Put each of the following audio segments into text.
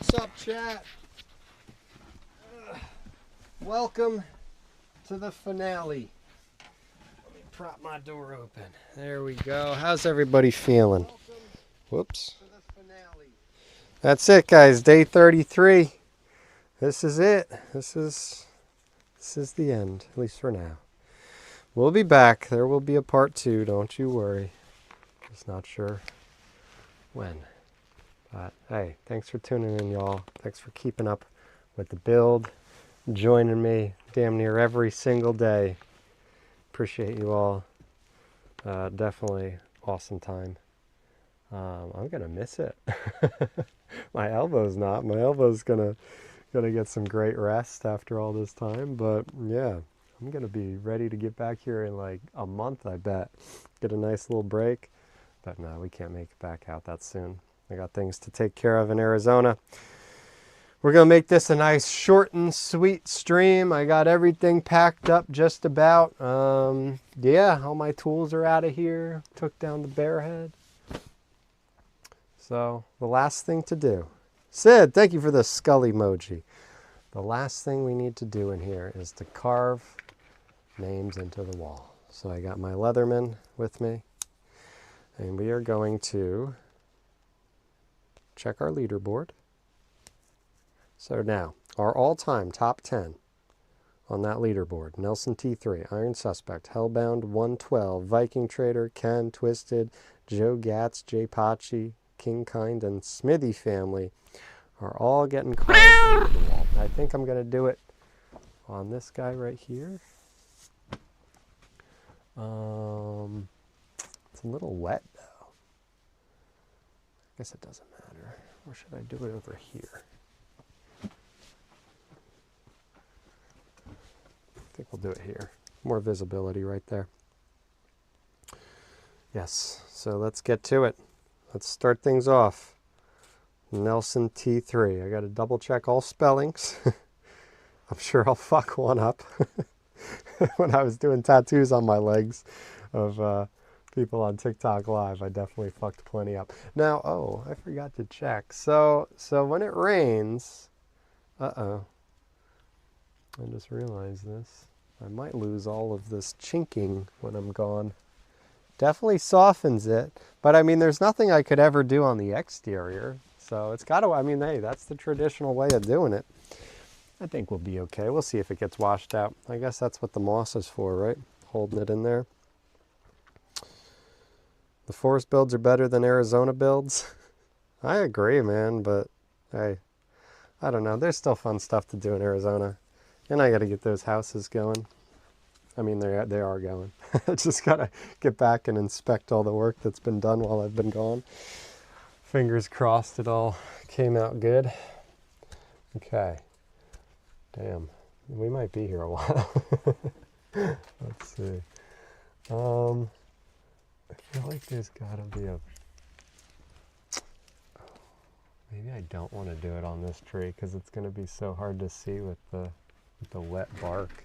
What's up, chat? Welcome to the finale. Let me prop my door open. There we go. How's everybody feeling? Whoops. That's it, guys. Day 33. This is it. This is the end, at least for now. We'll be back. There will be a part 2. Don't you worry. Just not sure when. But hey, thanks for tuning in, y'all. Thanks for keeping up with the build, joining me damn near every single day. Appreciate you all. Definitely awesome time. I'm gonna miss it. My elbow's not. My elbow's gonna get some great rest after all this time. But yeah, I'm gonna be ready to get back here in like a month, I bet. Get a nice little break. But no, we can't make it back out that soon. I got things to take care of in Arizona. We're going to make this a nice short and sweet stream. I got everything packed up just about. Yeah, all my tools are out of here. Took down the bear head. So the last thing to do. Sid, thank you for the skull emoji. The last thing we need to do in here is to carve names into the wall. So I got my Leatherman with me. And we are going to check our leaderboard. So now, our all-time top 10 on that leaderboard. Nelson T3, Iron Suspect, Hellbound 112, Viking Trader, Ken, Twisted, Joe Gatz, Jay Pachi, King Kind, and Smithy Family are all getting carved into the wall. I think I'm going to do it on this guy right here. It's a little wet, though. I guess it doesn't matter. Or should I do it over here? I think we'll do it here. More visibility right there. Yes, so let's get to it. Let's start things off. Nelson T3. I got to double check all spellings. I'm sure I'll fuck one up. When I was doing tattoos on my legs of people on TikTok Live, I definitely fucked plenty up. Now, oh, I forgot to check. So when it rains, I just realized this. I might lose all of this chinking when I'm gone. Definitely softens it, but I mean, there's nothing I could ever do on the exterior. So it's got to, I mean, hey, that's the traditional way of doing it. I think we'll be okay. We'll see if it gets washed out. I guess that's what the moss is for, right? Holding it in there. The forest builds are better than Arizona builds. I agree, man, but hey, I don't know. There's still fun stuff to do in Arizona. And I got to get those houses going. I mean, they are going. I just got to get back and inspect all the work that's been done while I've been gone. Fingers crossed it all came out good. Okay. Damn. We might be here a while. Let's see. I feel like there's gotta be a... Maybe I don't want to do it on this tree because it's going to be so hard to see with the wet bark.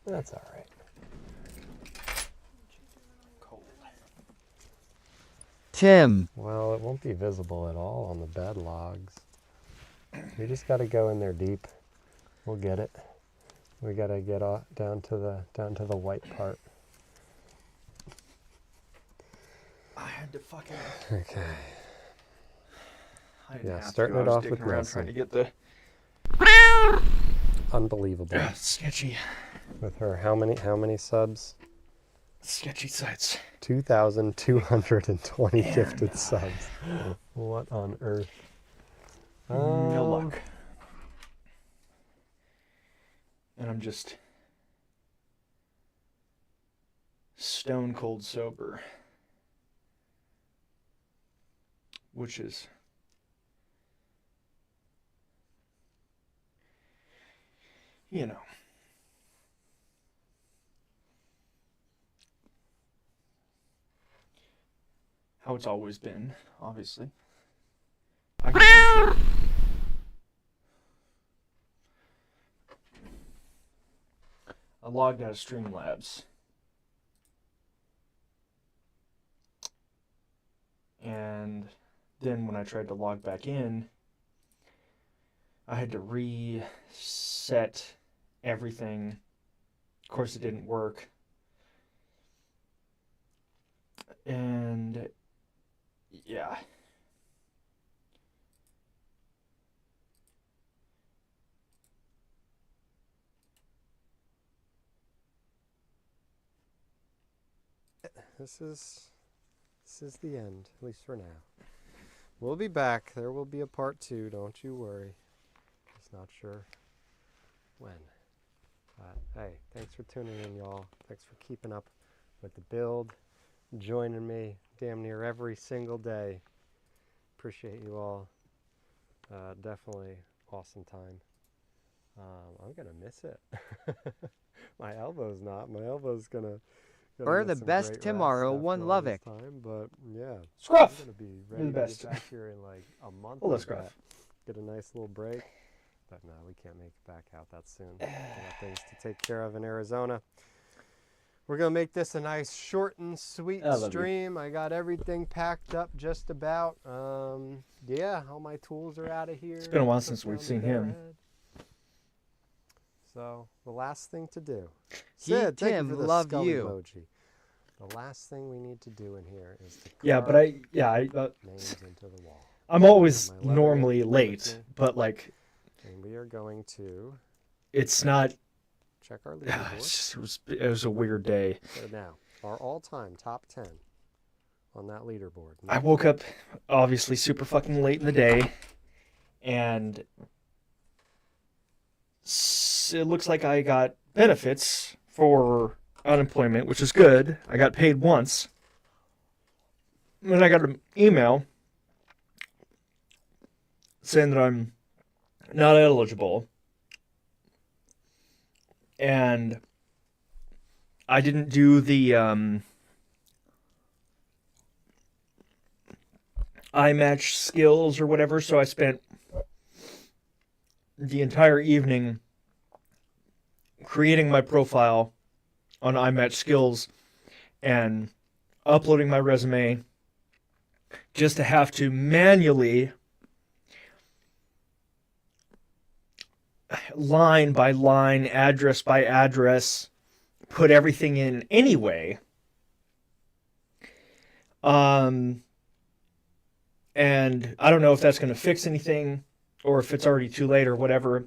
That's all right. Cold. Tim. Well, it won't be visible at all on the bed logs. We just got to go in there deep. We'll get it. We got to get down to the white part. I had to fucking... Okay. Yeah, starting it off with Nelson. Trying to get the... Unbelievable. Sketchy. With her, how many subs? Sketchy sites. 2,220 gifted subs. What on earth? No luck. And I'm just stone cold sober. Which is you know, how it's always been, obviously. I logged out of Streamlabs. And then when I tried to log back in, I had to reset everything. Of course, it didn't work. And yeah. This is the end, at least for now. We'll be back. There will be a part 2, don't you worry. Just not sure when. But hey, thanks for tuning in, y'all. Thanks for keeping up with the build, joining me damn near every single day. Appreciate you all. Definitely awesome time. I'm gonna miss it. My elbow's not. My elbow's gonna We're get the some best great tomorrow, rest one after all love this it. time, but yeah, Scruff! I'm gonna be You're ready the to best. get back here in like a month. Hello, I Scruff. bet. Get a nice little break. But no, we can't make it back out that soon. We got things to take care of in Arizona. We're gonna make this a nice short and sweet I love you. stream. I got everything packed up just about. Yeah, all my tools are out of here. It's been a while Put since down we've the seen him. Bearhead. So the last thing to do. He, Sid, thank Tim, you for the love skull you. emoji. The last thing we need to do in here is to Yeah, but carve names into the wall. I'm always My leather normally with late, me. but like And we are going to it's not. check our It's leaderboard. just, it was a weird day. So now, our all-time top 10 on that leaderboard. I woke up obviously super fucking late in the day, and it looks like I got benefits for unemployment, which is good. I got paid once. Then I got an email saying that I'm not eligible, and I didn't do the iMatch skills or whatever, so I spent the entire evening creating my profile on iMatch skills and uploading my resume just to have to manually, line by line, address by address, put everything in anyway. And I don't know if that's going to fix anything or if it's already too late or whatever.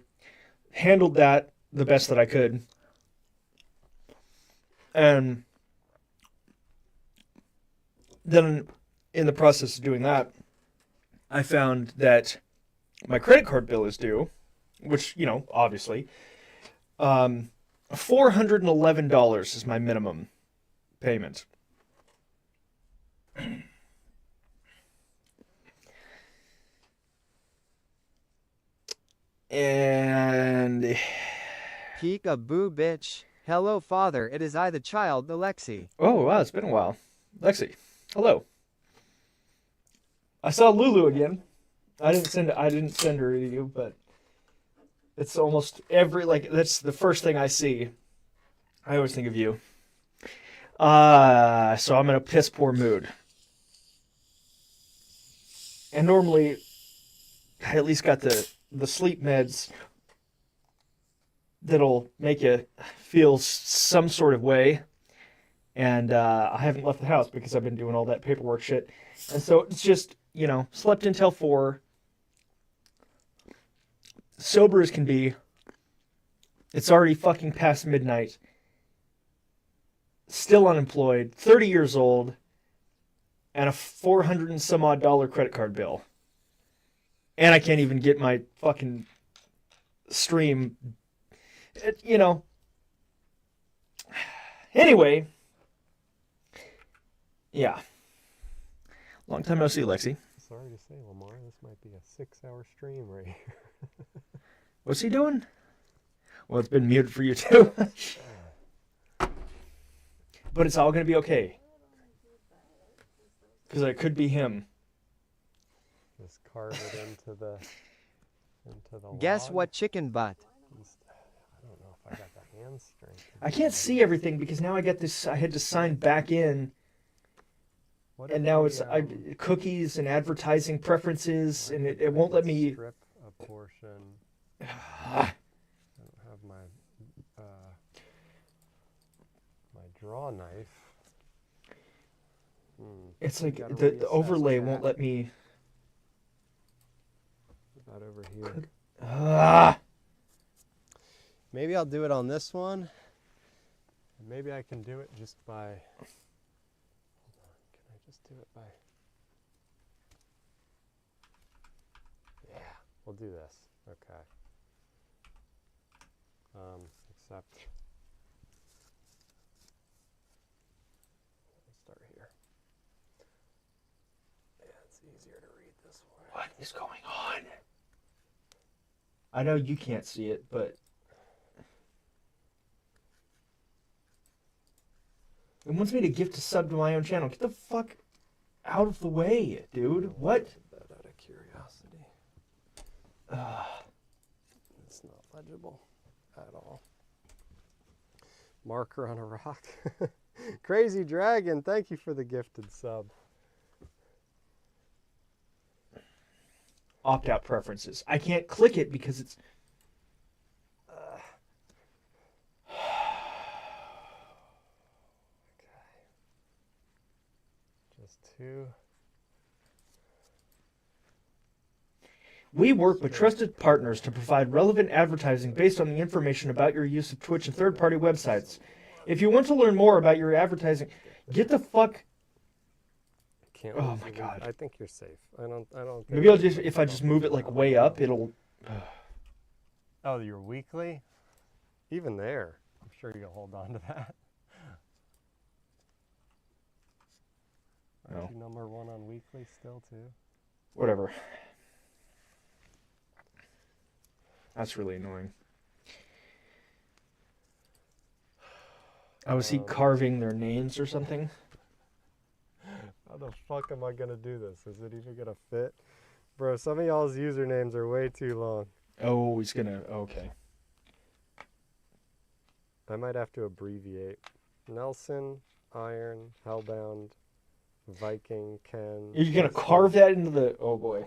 Handled that the best that I could. And then in the process of doing that, I found that my credit card bill is due, which, you know, obviously. $411 is my minimum payment. And Peek-a-boo, bitch. Hello, father. It is I, the child, Alexi. oh wow, it's been a while. Lexi, hello. I saw Lulu again. I didn't send her to you, but it's almost that's the first thing I see. I always think of you. So I'm in a piss poor mood. And normally I at least got the sleep meds that'll make you feel some sort of way. And I haven't left the house because I've been doing all that paperwork shit. And so it's just, you know, slept until 4. Sober as can be. It's already fucking past midnight. Still unemployed. 30 years old. And a $400 and some odd credit card bill. And I can't even get my fucking stream. You know. Anyway. Yeah. Long time no see, Lexi. Sorry to say, Lamar, this might be a 6-hour stream right here. What's he doing? Well, it's been muted for you too. But it's all going to be okay. Because it could be him. Just carve it into the Guess log. what, chicken butt? I don't know if I got the hand strength. I can't see everything because now I got this. I had to sign back in. What and if now we, it's cookies and advertising preferences, and it won't let me. strip a portion. I don't have my draw knife. It's like Gotta the reassess overlay that. won't let me. Not over here. Ah. Maybe I'll do it on this one. Maybe I can do it just by. Hold on. Can I just do it by? Yeah, we'll do this. Okay. Except. Let's start here. Yeah, it's easier to read this one. What is going on? I know you can't see it, but it wants me to gift a sub to my own channel. Get the fuck out of the way, dude. What? That out of curiosity. Uh, It's not legible at all. Marker on a rock. Crazy Dragon, thank you for the gifted sub. Opt-out preferences. I can't click it because it's. Just two. We work with trusted partners to provide relevant advertising based on the information about your use of Twitch and third-party websites. If you want to learn more about your advertising, get the fuck. Can't Oh lose my your God. lead. I think you're safe. I don't think Maybe I'll just if I just move it like way up, it'll. Oh, you're weekly? Even there. I'm sure you'll hold on to that. Aren't No. you number one on weekly still too? Whatever. That's really annoying. Oh, is he carving their names or something? How the fuck am I gonna do this? Is it even gonna fit? Bro, some of y'all's usernames are way too long. Oh, he's gonna. Okay. I might have to abbreviate. Nelson, Iron, Hellbound, Viking, Ken. You're gonna carve that into the. Oh boy.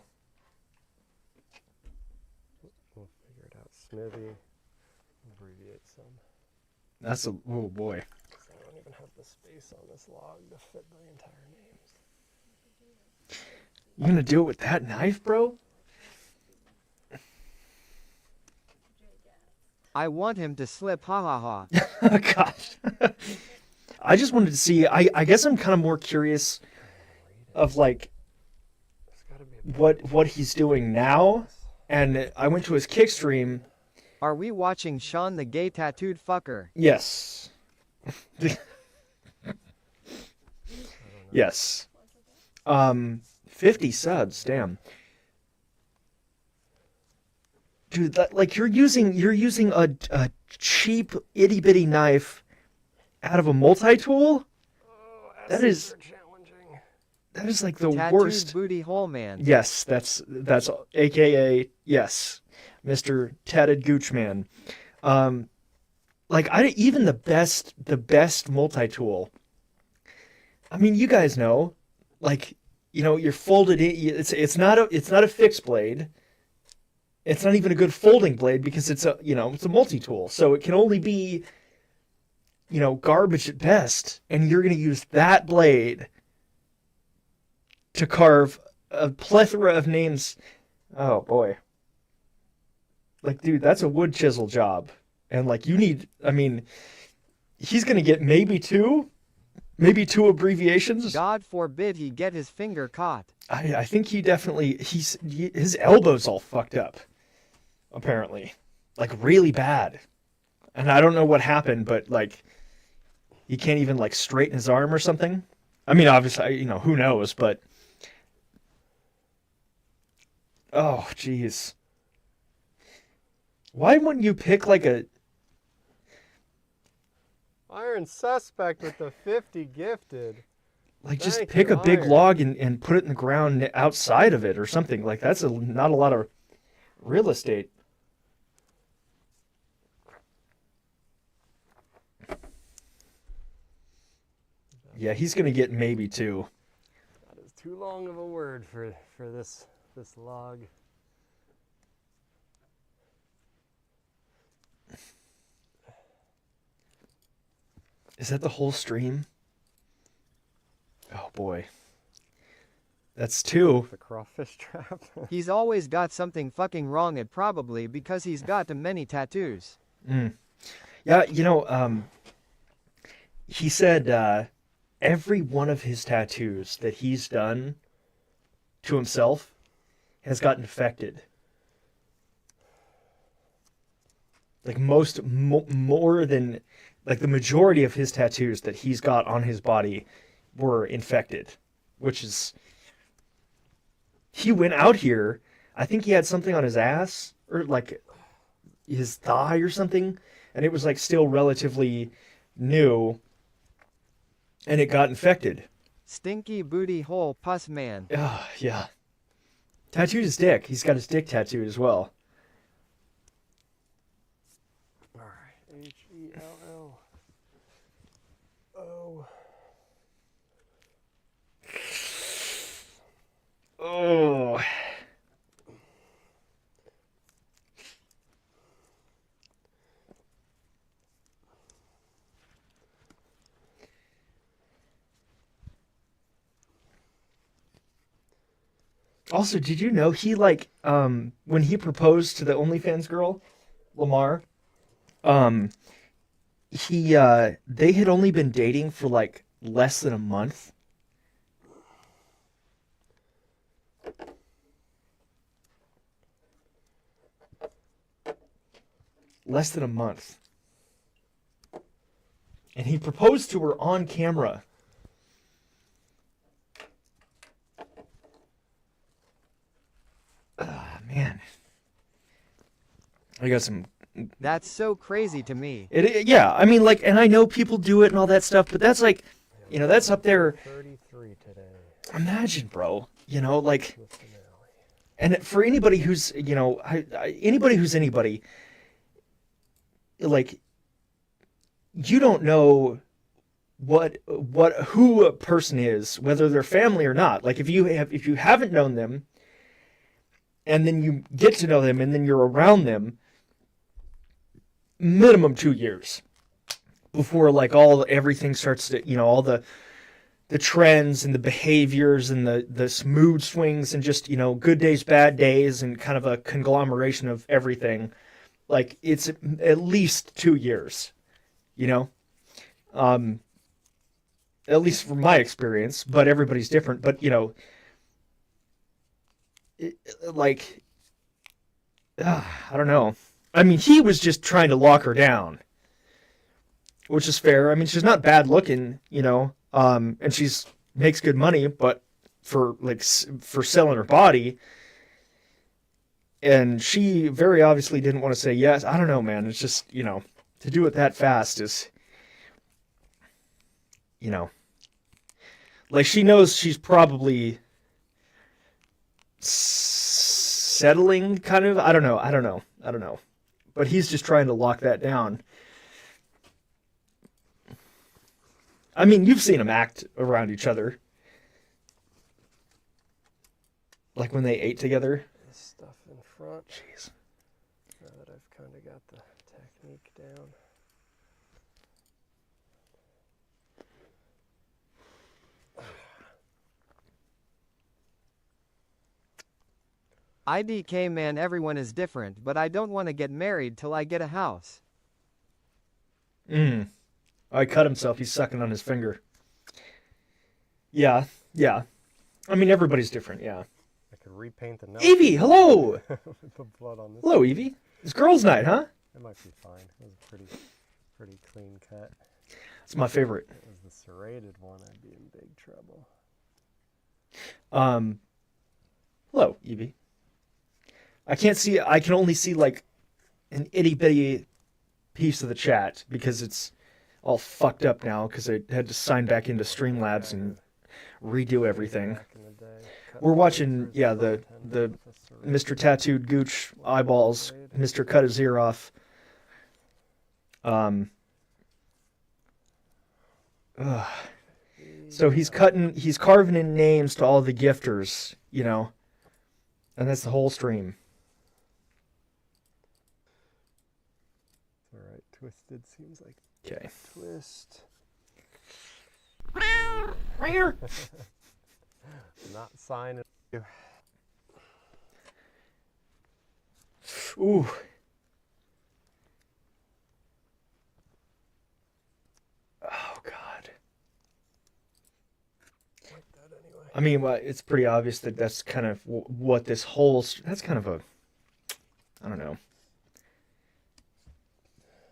We'll figure it out. Smithy. Abbreviate some. That's a. Oh boy. 'Cause I don't even have the space on this log to fit the entire names. You gonna do it with that knife, bro? I want him to slip, ha ha ha. Oh, gosh. I just wanted to see. I guess I'm kind of more curious of like There's gotta be a what he's doing now. And I went to his kick stream. Are we watching Sean the gay tattooed fucker? Yes. Yes. 50 subs, damn. Dude, that, like you're using a cheap itty bitty knife out of a multi-tool? Oh, That essays is- are challenging. That is like the Tattooed worst. booty hole man. Yes, that's AKA yes, Mr. Tatted Gooch Man. Like even the best multi-tool. I mean, you guys know, like you're folded in. It's not a fixed blade. It's not even a good folding blade because it's a multi-tool. So it can only be garbage at best, and you're gonna use that blade to carve a plethora of names. Oh boy. Like, dude, that's a wood chisel job. And like I mean, he's gonna get maybe two abbreviations. God forbid he get his finger caught. I think he definitely his elbow's all fucked up. Apparently. Like really bad. And I don't know what happened, but like he can't even like straighten his arm or something. I mean, obviously, who knows, but oh, jeez. Why wouldn't you pick like a... Iron Suspect with the 50 gifted. Like, just Thank pick you, a big Iron. log and put it in the ground outside of it or something. Like, that's not a lot of real estate. Yeah, he's going to get maybe two. too long of a word for this log. Is that the whole stream? Oh boy. That's 2. The crawfish trap. He's always got something fucking wrong, it probably because he's got too many tattoos. Yeah, you know, he said every one of his tattoos that he's done to himself has gotten infected. Like more than, like the majority of his tattoos that he's got on his body were infected, which is, he went out here, I think he had something on his ass or like his thigh or something, and it was like still relatively new, and it got infected. Stinky booty hole pus man. Yeah. Tattooed his dick. He's got his dick tattooed as well. Alright, Hell. Oh. Oh. Also, did you know he like when he proposed to the OnlyFans girl, Lamar, they had only been dating for like less than a month. Less than a month. And he proposed to her on camera. Man. I got some... That's so crazy to me. Yeah, I mean, like, and I know people do it and all that stuff, but that's like, you know, that's up there. 33 today. Imagine, bro. You know, like... And for anybody who's, you know, anybody who's anybody, like, you don't know who a person is, whether they're family or not. Like, if you haven't known them, and then you get to know them, and then you're around them, minimum 2 years before, like, everything starts to, you know, all the trends and the behaviors and the mood swings and just, you know, good days, bad days, and kind of a conglomeration of everything. Like, it's at least 2 years, you know? At least from my experience, but everybody's different. But, you know, I don't know. I mean, he was just trying to lock her down, which is fair. I mean, she's not bad looking, you know, and she's makes good money, but for selling her body. And she very obviously didn't want to say yes. I don't know, man. It's just, you know, to do it that fast is, you know, like, she knows she's probably settling, kind of. I don't know. But he's just trying to lock that down. I mean, you've seen them act around each other. Like when they ate together. This stuff in front. Jeez. Now that I've kind of got the technique down. IDK man, everyone is different, but I don't want to get married till I get a house. Oh, he cut himself. He's sucking on his finger. Yeah. I mean, everybody's different, yeah. I could repaint the note. Evie, hello! With the blood on this. Hello, Evie. It's girls' night, huh? It might be fine. It was a pretty clean cut. It's my favorite. If it was the serrated one, I'd be in big trouble. Hello, Evie. I can only see like an itty bitty piece of the chat because it's all fucked up now because I had to sign back into Streamlabs and redo everything. Back in the day, We're watching, yeah, the Mr. Tattooed Gooch eyeballs, Mr. Cut His Ear Off. So he's carving in names to all the gifters, you know, and that's the whole stream. All right, twisted seems like Okay. twist. Not signing you. Ooh. Oh God. Like that anyway. I mean, well, it's pretty obvious that that's kind of what this whole. That's kind of a. I don't know.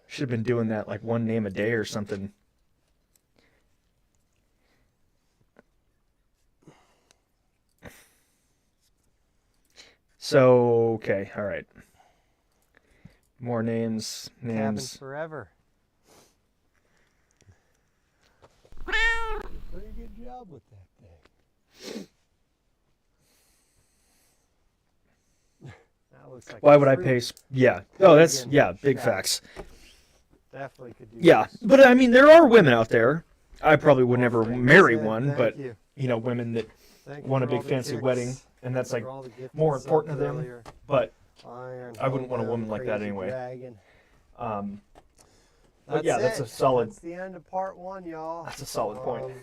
Should have been doing that like one name a day or something. So, okay, all right. More names. Cabin forever. Pretty good job with that thing. That looks like Why a would I fruit. pay? Yeah. Oh, that's, Pagan yeah, big shack. facts. Definitely could do Yeah, this. but I mean, there are women out there. I probably would never Offering marry this in. one, Thank but, you. you know, women that Thank you want a for big all the fancy gifts. wedding, and that's like For all the gifts more and important to subs them. earlier. But Iron, I wouldn't want a Homebound, woman like that Crazy anyway. Dragon. But yeah, that's it. a solid. That's the end of part one, y'all. That's a solid point.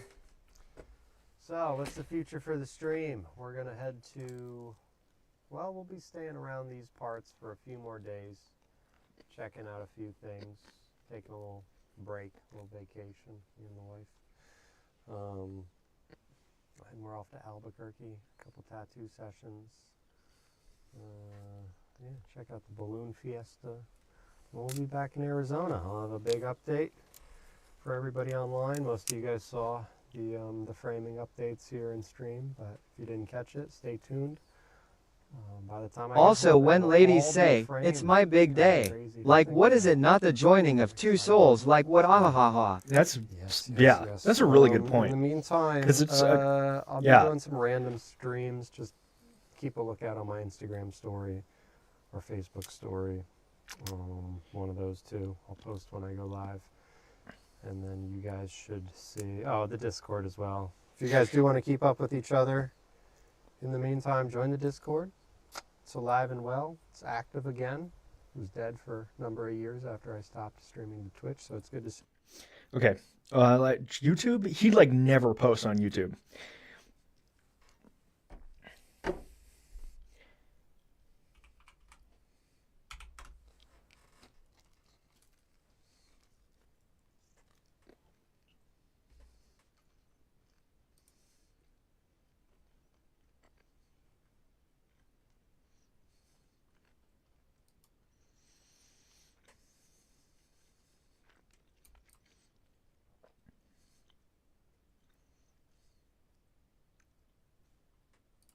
So, what's the future for the stream? We're gonna head to. Well, we'll be staying around these parts for a few more days, checking out a few things, taking a little break, a little vacation, me and the wife. And we're off to Albuquerque, a couple tattoo sessions. Yeah, check out the Balloon Fiesta. We'll be back in Arizona. I'll have a big update for everybody online. Most of you guys saw the framing updates here in stream, but if you didn't catch it, stay tuned. By the time I get Also, home, when it'll ladies all be say, framed. it's my big day, Crazy to like think what is about. it not the joining of two souls, like what ahahaha. That's Yes, yeah, yes. that's a really good In point. the meantime, 'Cause it's, I'll be yeah. doing some random streams. Just keep a lookout on my Instagram story or Facebook story. One of those two. I'll post when I go live. And then you guys should see, the Discord as well. If you guys do want to keep up with each other, in the meantime, join the Discord. It's alive and well. It's active again. It was dead for a number of years after I stopped streaming to Twitch, so it's good to see. Okay. Like YouTube, he like never posts on YouTube.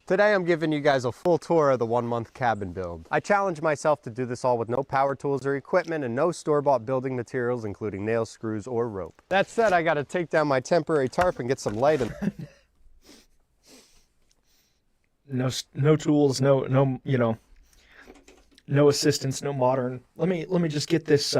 Today I'm giving you guys a full tour of the 1 month cabin build. I challenged myself to do this all with no power tools or equipment and no store-bought building materials including nails, screws, or rope. That said, I gotta take down my temporary tarp and get some light in. No tools, no you know, no assistance, no modern. Let me just get this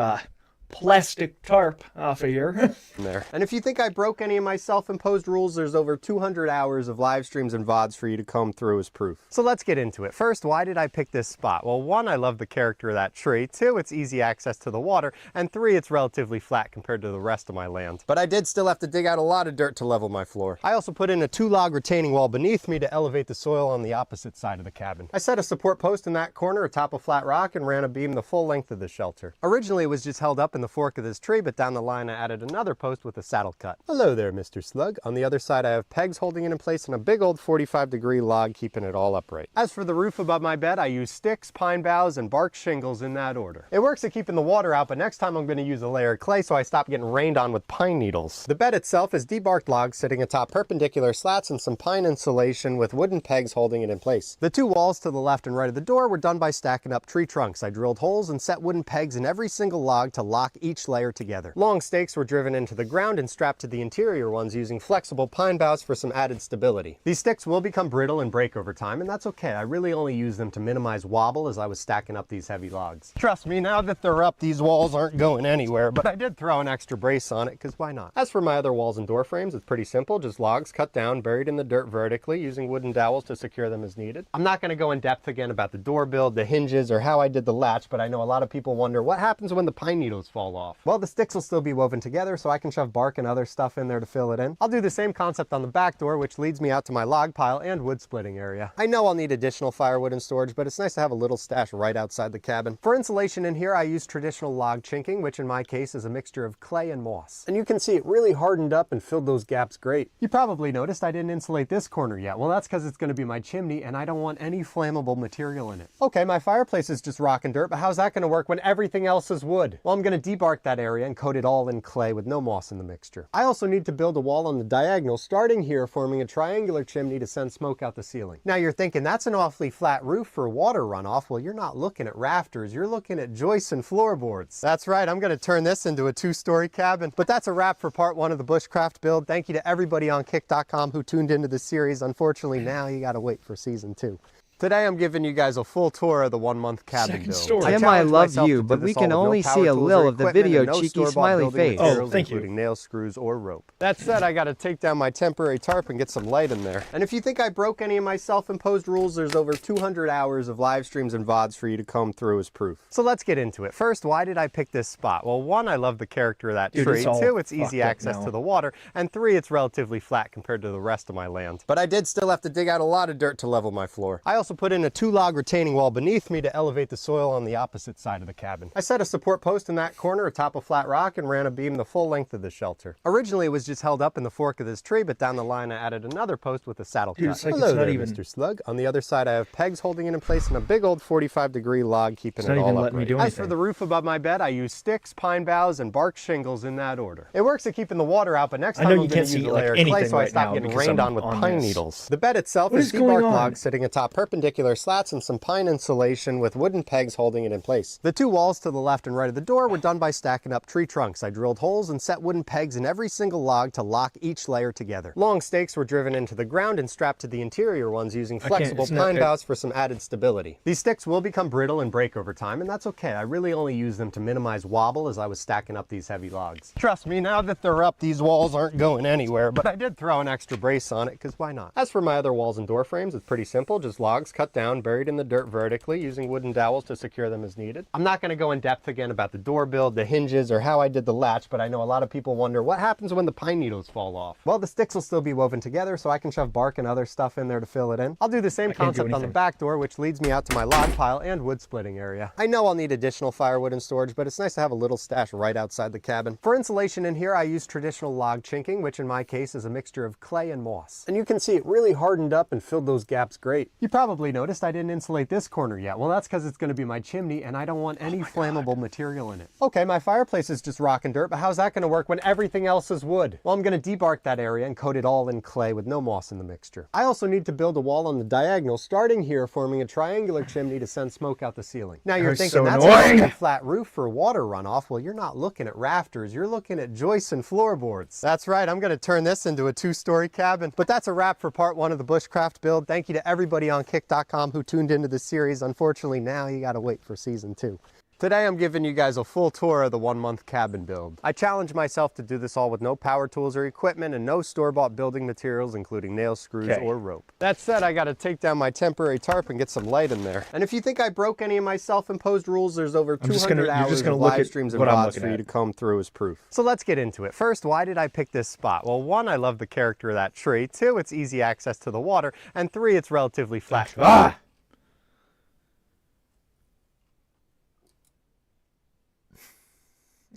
plastic tarp off of here. there. And if you think I broke any of my self-imposed rules, there's over 200 hours of live streams and VODs for you to comb through as proof. So let's get into it. First, why did I pick this spot? Well, 1, I love the character of that tree. 2, it's easy access to the water. And 3, it's relatively flat compared to the rest of my land. But I did still have to dig out a lot of dirt to level my floor. I also put in a 2-log retaining wall beneath me to elevate the soil on the opposite side of the cabin. I set a support post in that corner atop a flat rock and ran a beam the full length of the shelter. Originally, it was just held up in the fork of this tree, but down the line I added another post with a saddle cut. Hello there, Mr. Slug. On the other side I have pegs holding it in place and a big old 45-degree log keeping it all upright. As for the roof above my bed, I use sticks, pine boughs, and bark shingles in that order. It works at keeping the water out, but next time I'm going to use a layer of clay so I stop getting rained on with pine needles. The bed itself is debarked logs sitting atop perpendicular slats and some pine insulation with wooden pegs holding it in place. The 2 walls to the left and right of the door were done by stacking up tree trunks. I drilled holes and set wooden pegs in every single log to lock lock each layer together. Long stakes were driven into the ground and strapped to the interior ones using flexible pine boughs for some added stability. These sticks will become brittle and break over time, and that's okay. I really only use them to minimize wobble as I was stacking up these heavy logs. Trust me, now that they're up, these walls aren't going anywhere, but I did throw an extra brace on it, because why not? As for my other walls and door frames, it's pretty simple, just logs cut down, buried in the dirt vertically, using wooden dowels to secure them as needed. I'm not going to go in depth again about the door build, the hinges, or how I did the latch, but I know a lot of people wonder what happens when the pine needles fall off. Well, the sticks will still be woven together, so I can shove bark and other stuff in there to fill it in. I'll do the same concept on the back door, which leads me out to my log pile and wood splitting area. I know I'll need additional firewood and storage, but it's nice to have a little stash right outside the cabin. For insulation in here, I use traditional log chinking, which in my case is a mixture of clay and moss. And you can see it really hardened up and filled those gaps great. You probably noticed I didn't insulate this corner yet. Well, that's because it's going to be my chimney and I don't want any flammable material in it. Okay, my fireplace is just rock and dirt, but how's that going to work when everything else is wood? Well, I'm going to debark that area and coat it all in clay with no moss in the mixture. I also need to build a wall on the diagonal, starting here, forming a triangular chimney to send smoke out the ceiling. Now you're thinking that's an awfully flat roof for water runoff. Well, you're not looking at rafters, you're looking at joists and floorboards. That's right, I'm going to turn this into a 2-story cabin. But that's a wrap for part 1 of the bushcraft build. Thank you to everybody on kick.com who tuned into this series. Unfortunately, now you got to wait for season 2. Today I'm giving you guys a full tour of the 1-month cabin build. Story. Tim, I love you, but we can only see a little of the video, cheeky smiley face. Oh, thank you. Including nails, screws, or rope. That said, I gotta take down my temporary tarp and get some light in there. And if you think I broke any of my self-imposed rules, there's over 200 hours of live streams and VODs for you to comb through as proof. So let's get into it. First, why did I pick this spot? Well, 1, I love the character of that tree. 2, it's easy access to the water. And 3, it's relatively flat compared to the rest of my land. But I did still have to dig out a lot of dirt to level my floor. I also put in a 2-log retaining wall beneath me to elevate the soil on the opposite side of the cabin. I set a support post in that corner atop a flat rock and ran a beam the full length of the shelter. Originally it was just held up in the fork of this tree, but down the line I added another post with a saddle trap. Hello there, Mr. Slug. On the other side I have pegs holding it in place and a big old 45-degree log keeping it all upright. As for the roof above my bed, I use sticks, pine boughs, and bark shingles in that order. It works at keeping the water out, but next time I'm going to use a layer of clay so I stop getting rained on with pine needles. The bed itself is debarked logs sitting atop perpendicular slats and some pine insulation with wooden pegs holding it in place. The 2 walls to the left and right of the door were done by stacking up tree trunks. I drilled holes and set wooden pegs in every single log to lock each layer together. Long stakes were driven into the ground and strapped to the interior ones using flexible pine boughs for some added stability. These sticks will become brittle and break over time, and that's okay. I really only use them to minimize wobble as I was stacking up these heavy logs. Trust me, now that they're up, these walls aren't going anywhere, but I did throw an extra brace on it, because why not? As for my other walls and door frames, it's pretty simple, just logs cut down, buried in the dirt vertically, using wooden dowels to secure them as needed. I'm not going to go in depth again about the door build, the hinges, or how I did the latch, but I know a lot of people wonder what happens when the pine needles fall off. Well, the sticks will still be woven together, so I can shove bark and other stuff in there to fill it in. I'll do the same concept on the back door, which leads me out to my log pile and wood splitting area. I know I'll need additional firewood and storage, but it's nice to have a little stash right outside the cabin. For insulation in here, I use traditional log chinking, which in my case is a mixture of clay and moss. And you can see it really hardened up and filled those gaps great. You probably noticed I didn't insulate this corner yet. Well, that's because it's going to be my chimney and I don't want any flammable material in it. Okay, my fireplace is just rock and dirt, but how's that going to work when everything else is wood? Well, I'm going to debark that area and coat it all in clay with no moss in the mixture. I also need to build a wall on the diagonal, starting here, forming a triangular chimney to send smoke out the ceiling. Now you're thinking that's a flat roof for water runoff. Well, you're not looking at rafters, you're looking at joists and floorboards. That's right, I'm going to turn this into a 2-story cabin. But that's a wrap for part 1 of the bushcraft build. Thank you to everybody on kick.com who tuned into this series. Unfortunately, now you got to wait for season 2. Today I'm giving you guys a full tour of the 1-month cabin build. I challenged myself to do this all with no power tools or equipment and no store-bought building materials, including nails, screws, or rope. That said, I gotta take down my temporary tarp and get some light in there. And if you think I broke any of my self-imposed rules, there's over 200 hours of live streams and VODs for you to comb through as proof. So let's get into it. First, why did I pick this spot? Well, 1, I love the character of that tree. 2, it's easy access to the water. And 3, it's relatively flat.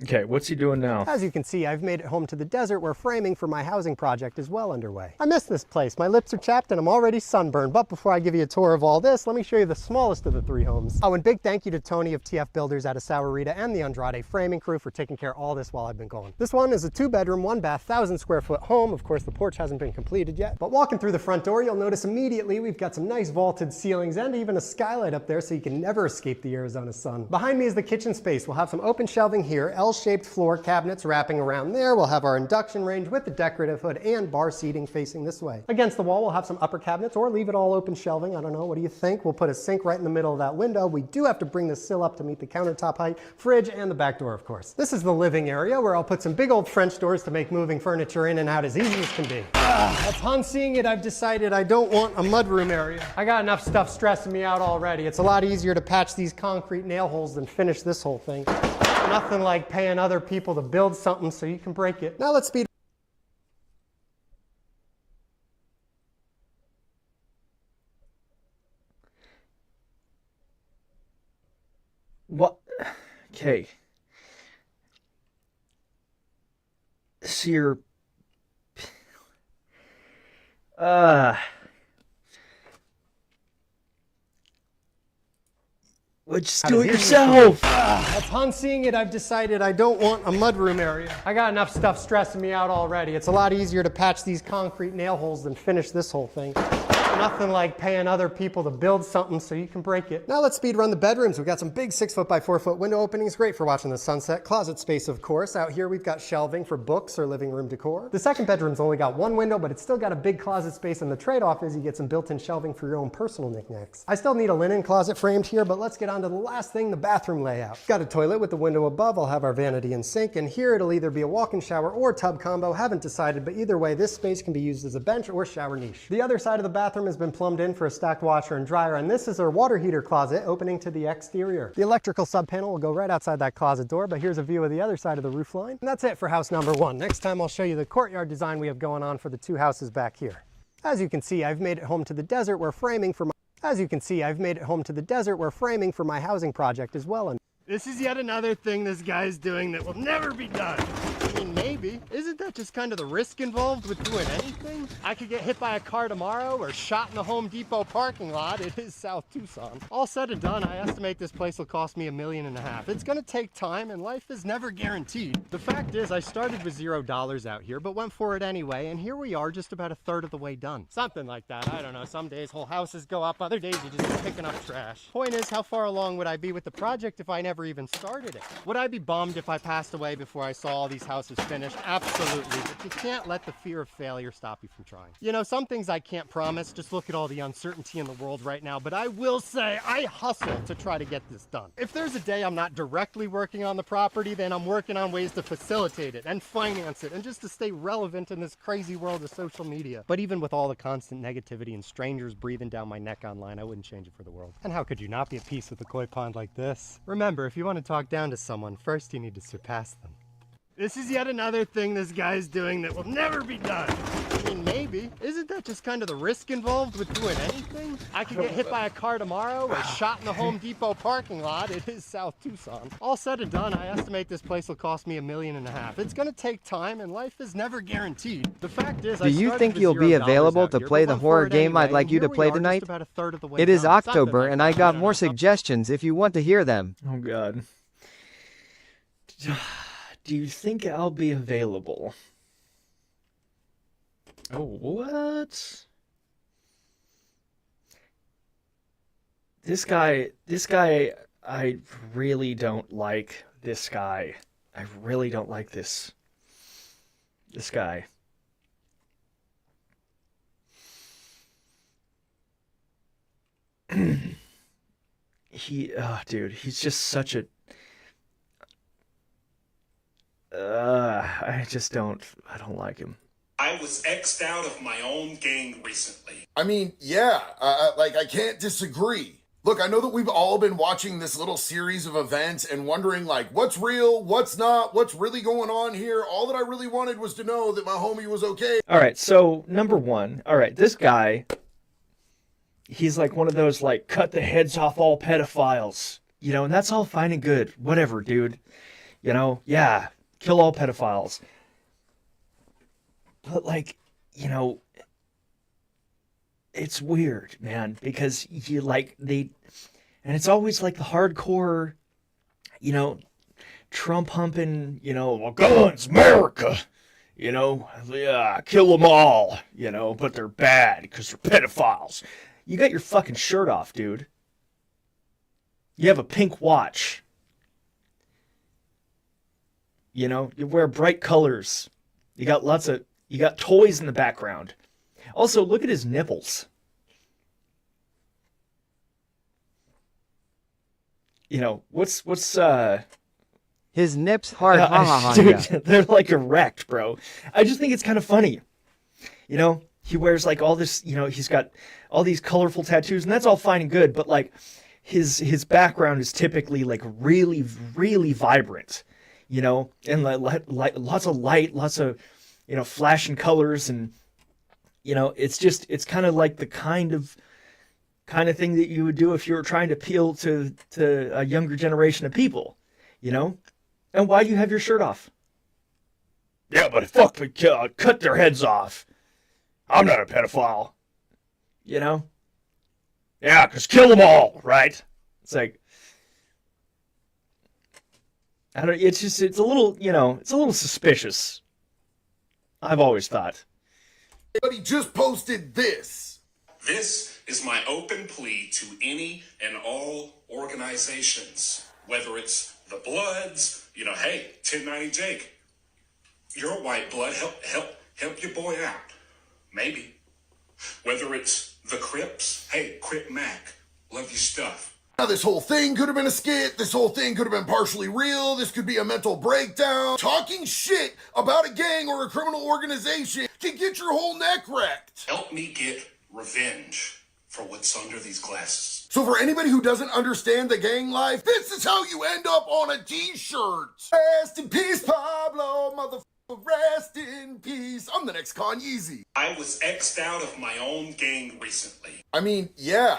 Okay, what's he doing now? As you can see, I've made it home to the desert where framing for my housing project is well underway. I miss this place. My lips are chapped and I'm already sunburned. But before I give you a tour of all this, let me show you the smallest of the 3 homes. Oh, and big thank you to Tony of TF Builders out of Sahuarita and the Andrade framing crew for taking care of all this while I've been gone. This one is a 2-bedroom, 1-bath, 1,000-square-foot home. Of course, the porch hasn't been completed yet. But walking through the front door, you'll notice immediately we've got some nice vaulted ceilings and even a skylight up there so you can never escape the Arizona sun. Behind me is the kitchen space. We'll have some open shelving here, L-shaped floor cabinets wrapping around there. We'll have our induction range with the decorative hood and bar seating facing this way. Against the wall, we'll have some upper cabinets or leave it all open shelving. I don't know, what do you think? We'll put a sink right in the middle of that window. We do have to bring the sill up to meet the countertop height, fridge, and the back door, of course. This is the living area where I'll put some big old French doors to make moving furniture in and out as easy as can be. Upon seeing it, I've decided I don't want a mudroom area. I got enough stuff stressing me out already. It's a lot easier to patch these concrete nail holes than finish this whole thing. Nothing like paying other people to build something so you can break it. Now let's speed. What? Okay. So you're... Well, just do it yourself. Upon seeing it, I've decided I don't want a mudroom area. I got enough stuff stressing me out already. It's a lot easier to patch these concrete nail holes than finish this whole thing. Nothing like paying other people to build something so you can break it. Now let's speed run the bedrooms. We've got some big 6-foot by 4-foot window openings, great for watching the sunset. Closet space, of course. Out here we've got shelving for books or living room decor. The second bedroom's only got one window, but it's still got a big closet space, and the trade-off is you get some built-in shelving for your own personal knickknacks. I still need a linen closet framed here, but let's get on to the last thing, the bathroom layout. Got a toilet with the window above. I'll have our vanity and sink, and here it'll either be a walk-in shower or tub combo. Haven't decided, but either way, this space can be used as a bench or shower niche. The other side of the bathroom has been plumbed in for a stacked washer and dryer, and this is our water heater closet opening to the exterior. The electrical sub panel will go right outside that closet door, but here's a view of the other side of the roof line. And that's it for house number 1. Next time I'll show you the courtyard design we have going on for the 2 houses back here. As you can see, I've made it home to the desert where framing for my housing project as well. And this is yet another thing this guy's doing that will never be done. I mean, maybe. Isn't that just kind of the risk involved with doing anything? I could get hit by a car tomorrow or shot in the Home Depot parking lot. It is South Tucson. All said and done, I estimate this place will cost me $1.5 million. It's gonna take time, and life is never guaranteed. The fact is, I started with $0 out here, but went for it anyway, and here we are just about 1/3 of the way done. Something like that, I don't know. Some days whole houses go up, other days you just keep picking up trash. Point is, how far along would I be with the project if I never even started it? Would I be bummed if I passed away before I saw all these houses finished? Absolutely, but you can't let the fear of failure stop you from trying. You know, some things I can't promise. Just look at all the uncertainty in the world right now, but I will say I hustle to try to get this done. If there's a day I'm not directly working on the property, then I'm working on ways to facilitate it and finance it and just to stay relevant in this crazy world of social media. But even with all the constant negativity and strangers breathing down my neck online, I wouldn't change it for the world. And how could you not be at peace with a koi pond like this? Remember, if you want to talk down to someone, first you need to surpass them. This is yet another thing this guy's doing that will never be done. I mean, maybe. Isn't that just kind of the risk involved with doing anything? I could get hit by a car tomorrow or shot in the Home Depot parking lot. It is South Tucson. All said and done, I estimate this place will cost me $1.5 million. It's gonna take time, and life is never guaranteed. The fact is, Do you think you'll be available to play the horror game I'd like you to play tonight? It is October, and I got more suggestions if you want to hear them. Oh, God. Do you think I'll be available? Oh, what? This guy, I really don't like this guy. I really don't like this guy. Dude, he's just such a... I don't like him. I was X'd out of my own gang recently. I mean, yeah, I can't disagree. Look, I know that we've all been watching this little series of events and wondering, like, what's real, what's not, what's really going on here. All that I really wanted was to know that my homie was okay. All right, so number one, all right, this guy, he's like one of those, like, cut the heads off all pedophiles, you know, and that's all fine and good. Whatever, dude. You know, yeah, kill all pedophiles. But, like, you know, it's weird, man, because you like and it's always like the hardcore, you know, Trump humping, you know, well, guns, America, you know, yeah, kill them all, you know, but they're bad because they're pedophiles. You got your fucking shirt off, dude. You have a pink watch. You know, you wear bright colors. You got toys in the background. Also, look at his nipples. You know, what's His nips hard, ha ha ha. dude, Yeah. they're like erect, bro. I just think it's kind of funny. You know, he wears like all this, you know, he's got all these colorful tattoos, and that's all fine and good, but like his background is typically like really, really vibrant, you know, and like lots of light, lots of, you know, flashing colors, and you know, it's kind of like the kind of thing that you would do if you were trying to appeal to a younger generation of people, you know? And why do you have your shirt off? Yeah, but fuck, cut their heads off. I'm not a pedophile. You know? Yeah, because kill them all, right? It's like, I don't, it's a little, you know, it's a little suspicious. I've always thought. But he just posted this. This is my open plea to any and all organizations, whether it's the Bloods, you know, hey, 1090 Jake, you're a white blood, help your boy out, maybe. Whether it's the Crips, hey, Crip Mac, love your stuff. Now, this whole thing could have been a skit. This whole thing could have been partially real. This could be a mental breakdown. Talking shit about a gang or a criminal organization can get your whole neck wrecked. Help me get revenge for what's under these glasses. So for anybody who doesn't understand the gang life, this is how you end up on a t-shirt. Rest in peace, Pablo, motherfucker, rest in peace. I'm the next Kanye. I was X'd out of my own gang recently. I mean, yeah,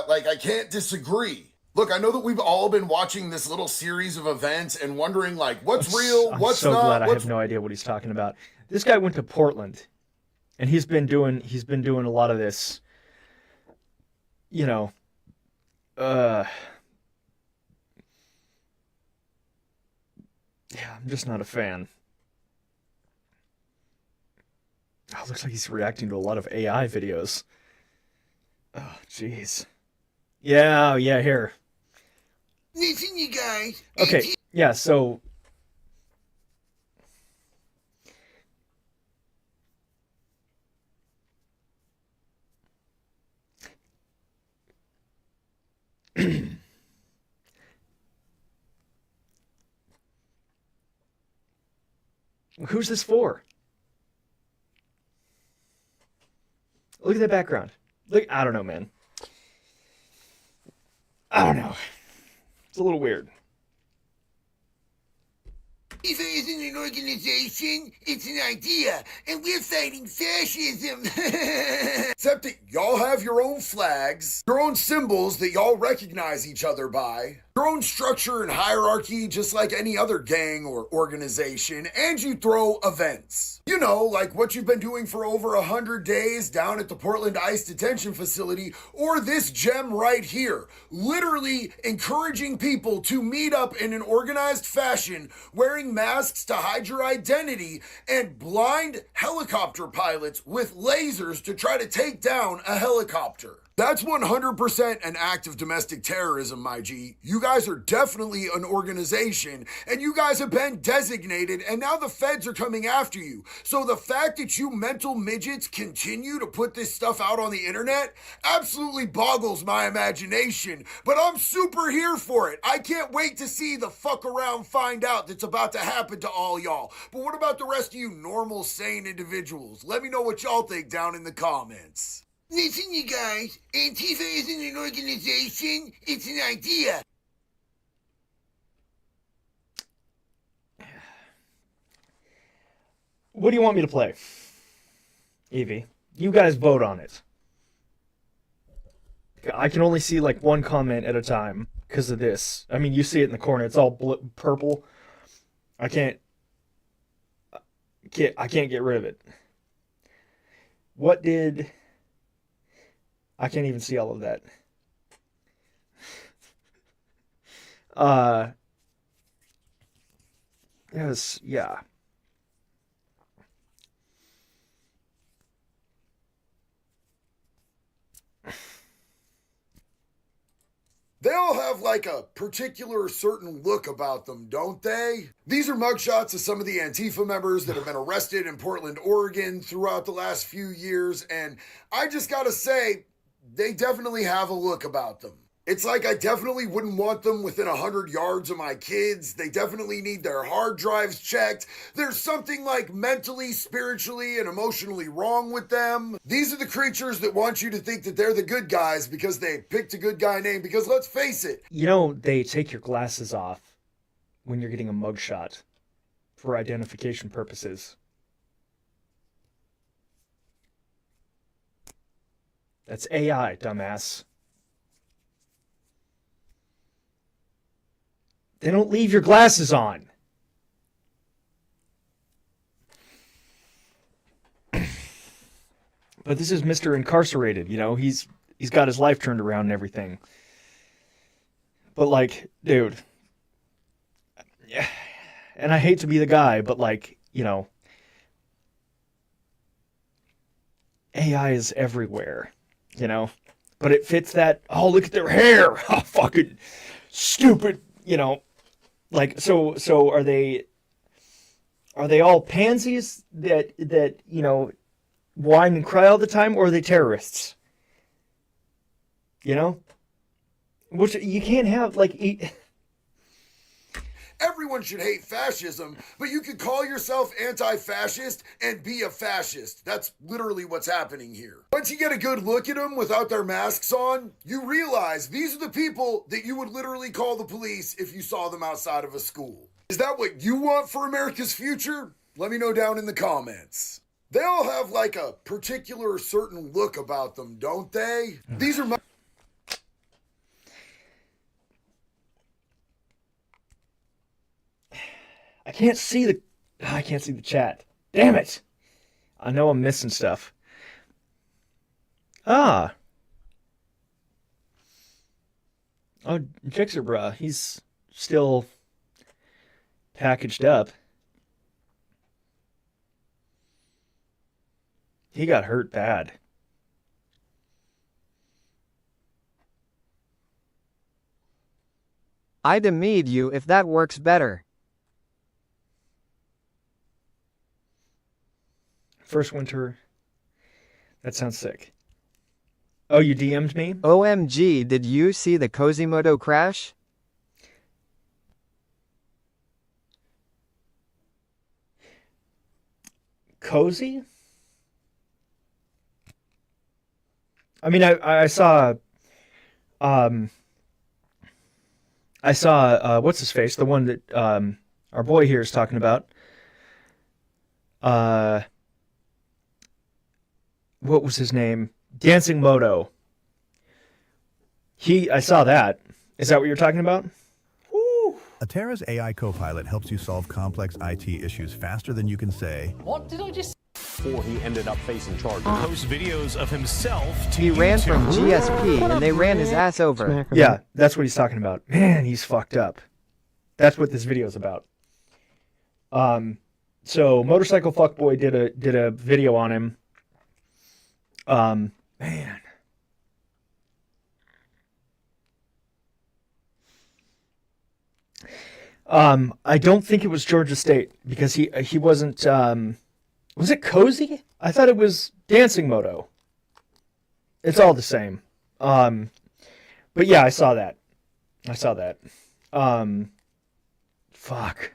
like I can't disagree. Look, I know that we've all been watching this little series of events and wondering, like, what's real, what's not. I'm so not. glad I have no idea what he's talking about. This guy went to Portland, and he's been doing a lot of this, you know, yeah, I'm just not a fan. Oh, looks like he's reacting to a lot of AI videos. Oh, jeez. Yeah, here. Listen, you guys. Okay, yeah, so... Who's this for? Look at that background. Look, I don't know, man. I don't know. It's a little weird. If it isn't an organization, it's an idea, and we're fighting fascism. Except that y'all have your own flags, your own symbols that y'all recognize each other by, your own structure and hierarchy just like any other gang or organization, and you throw events. You know, like what you've been doing for over 100 days down at the Portland ICE detention facility, or this gem right here, literally encouraging people to meet up in an organized fashion, wearing masks to hide your identity, and blind helicopter pilots with lasers to try to take down a helicopter. That's 100% an act of domestic terrorism, my G. You guys are definitely an organization, and you guys have been designated, and now the feds are coming after you. So the fact that you mental midgets continue to put this stuff out on the internet absolutely boggles my imagination, but I'm super here for it. I can't wait to see the fuck around find out that's about to happen to all y'all. But what about the rest of you normal, sane individuals? Let me know what y'all think down in the comments. Listen, you guys, Antifa isn't an organization, it's an idea. What do you want me to play? Evie, you guys vote on it. I can only see like one comment at a time because of this. I mean, you see it in the corner. It's all purple. I can't get rid of it. What did... I can't even see all of that. Yes, yeah. They all have like a particular certain look about them, don't they? These are mugshots of some of the Antifa members that have been arrested in Portland, Oregon throughout the last few years, and I just gotta say, they definitely have a look about them. It's like I definitely wouldn't want them within 100 yards of my kids. They definitely need their hard drives checked. There's something like mentally, spiritually, and emotionally wrong with them. These are the creatures that want you to think that they're the good guys because they picked a good guy name. Because let's face it. You know, they take your glasses off when you're getting a mugshot for identification purposes. That's AI, dumbass. They don't leave your glasses on. But this is Mr. Incarcerated, you know, he's got his life turned around and everything. But like, dude, and I hate to be the guy, but like, you know, AI is everywhere, you know, but it fits that, oh, look at their hair, oh, fucking stupid, you know. Like, so are they all pansies that you know, whine and cry all the time, or are they terrorists? You know, which you can't have like. Everyone should hate fascism, but you could call yourself anti-fascist and be a fascist. That's literally what's happening here. Once you get a good look at them without their masks on, you realize these are the people that you would literally call the police if you saw them outside of a school. Is that what you want for America's future? Let me know down in the comments. They all have like a particular certain look about them, don't they? These are I can't see the chat. Damn it. I know I'm missing stuff. Ah. Oh, Jixerbra, he's still packaged up. He got hurt bad. I'd mead you if that works better. First winter. That sounds sick. Oh, you DM'd me? OMG, did you see the Quasimodo crash? Cozy? I mean, I saw what's his face, the one that our boy here is talking about. What was his name? Dancing Moto. I saw that. Is that what you're talking about? Woo. Atera's AI Copilot helps you solve complex IT issues faster than you can say. What did I just... Before he ended up facing charges. Post videos of himself to He ran YouTube. from GSP and they ran his ass over. Yeah, that's what he's talking about. Man, he's fucked up. That's what this video is about. So Motorcycle Fuckboy did a video on him. Man. I don't think it was Georgia State because he wasn't. Was it Cozy? I thought it was Dancing Moto. It's all the same. But yeah, I saw that. Fuck.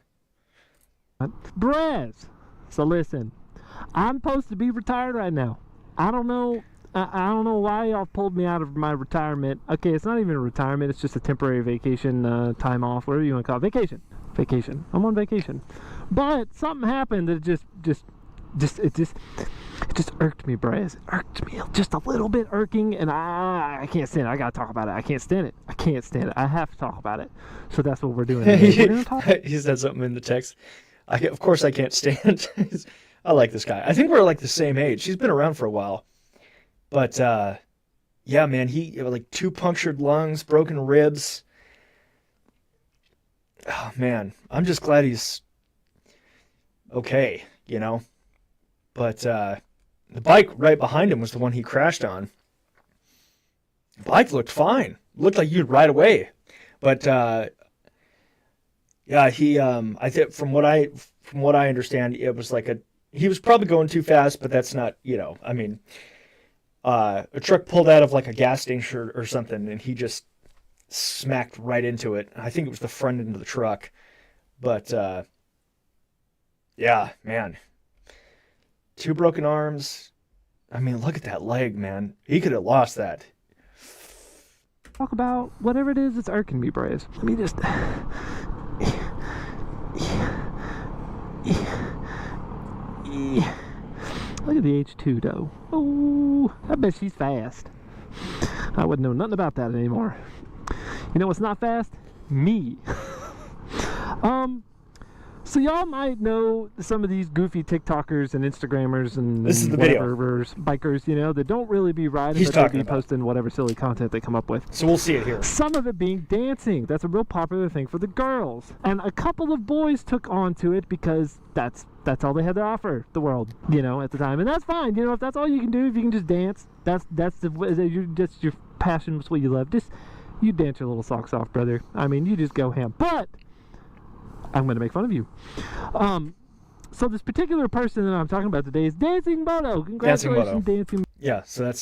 Brez. So listen, I'm supposed to be retired right now. I don't know why y'all pulled me out of my retirement. Okay, it's not even a retirement. It's just a temporary vacation, time off, whatever you want to call it. Vacation. I'm on vacation. But something happened that it just irked me, Brez. It irked me just a little bit irking, and I can't stand it. I gotta talk about it. I can't stand it. I have to talk about it. So that's what we're doing today. He said something in the text. Of course I can't stand. I like this guy. I think we're like the same age. He's been around for a while. But yeah, man, he like 2 punctured lungs, broken ribs. Oh man, I'm just glad he's okay, you know. But the bike right behind him was the one he crashed on. The bike looked fine. looked like you'd ride away. But yeah, he I think from what I understand, it was like he was probably going too fast, but that's not, I mean, a truck pulled out of like a gas station or something, and he just smacked right into it. I think it was the front end of the truck. But yeah, man. 2 broken arms. I mean, look at that leg, man. He could have lost that. Talk about whatever it is that's irking me, Braves. Let me just... Look at the H2, though. Oh, I bet she's fast. I wouldn't know nothing about that anymore. You know what's not fast? Me. So y'all might know some of these goofy TikTokers and Instagrammers and This is the bikers, that don't really be riding, but they'll be posting whatever silly content they come up with. So we'll see it here. Some of it being dancing. That's a real popular thing for the girls. And a couple of boys took on to it because that's all they had to offer the world, at the time. And that's fine. If that's all you can do, if you can just dance, that's your passion, was what you love. Just you dance your little socks off, brother. I mean, you just go ham. But I'm going to make fun of you. So this particular person that I'm talking about today is Dancing Moto. Congratulations, Dancing. Yeah, so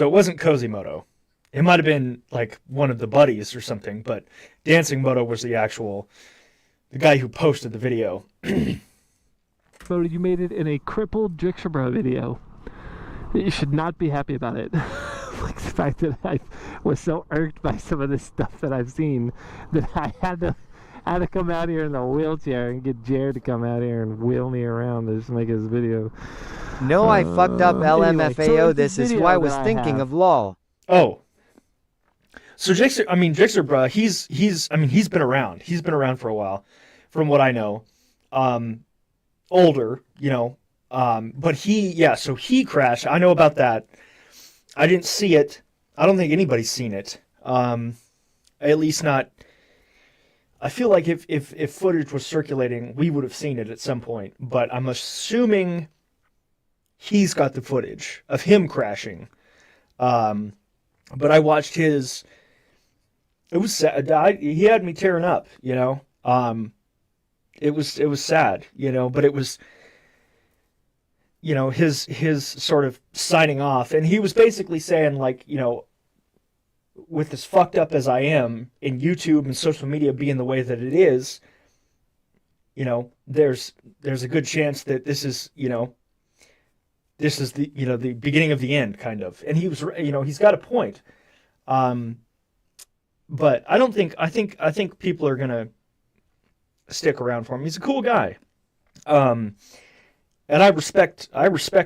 it wasn't Cozy Moto. It might have been like one of the buddies or something, but Dancing Moto was the guy who posted the video. Moto, you made it in a crippled Jixabra video. You should not be happy about it. Like the fact that I was so irked by some of this stuff that I've seen that I had to come out here in a wheelchair and get Jared to come out here and wheel me around to just make his video. No, I fucked up LMFAO. Anyway, so this is who I was thinking of LOL. Oh. So Jixabra, he's been around. He's been around for a while, from what I know. Older, but so he crashed. I know about that. I didn't see it. I don't think anybody's seen it. At least not. I feel like if footage was circulating, we would have seen it at some point. But I'm assuming he's got the footage of him crashing. But I watched his. It was sad. He had me tearing up. It was sad. But it was. His sort of signing off, and he was basically saying like, with as fucked up as I am in YouTube and social media being the way that it is, there's a good chance that this is the the beginning of the end, kind of. And he was, he's got a point. But I think people are gonna stick around for him. He's a cool guy. And I respect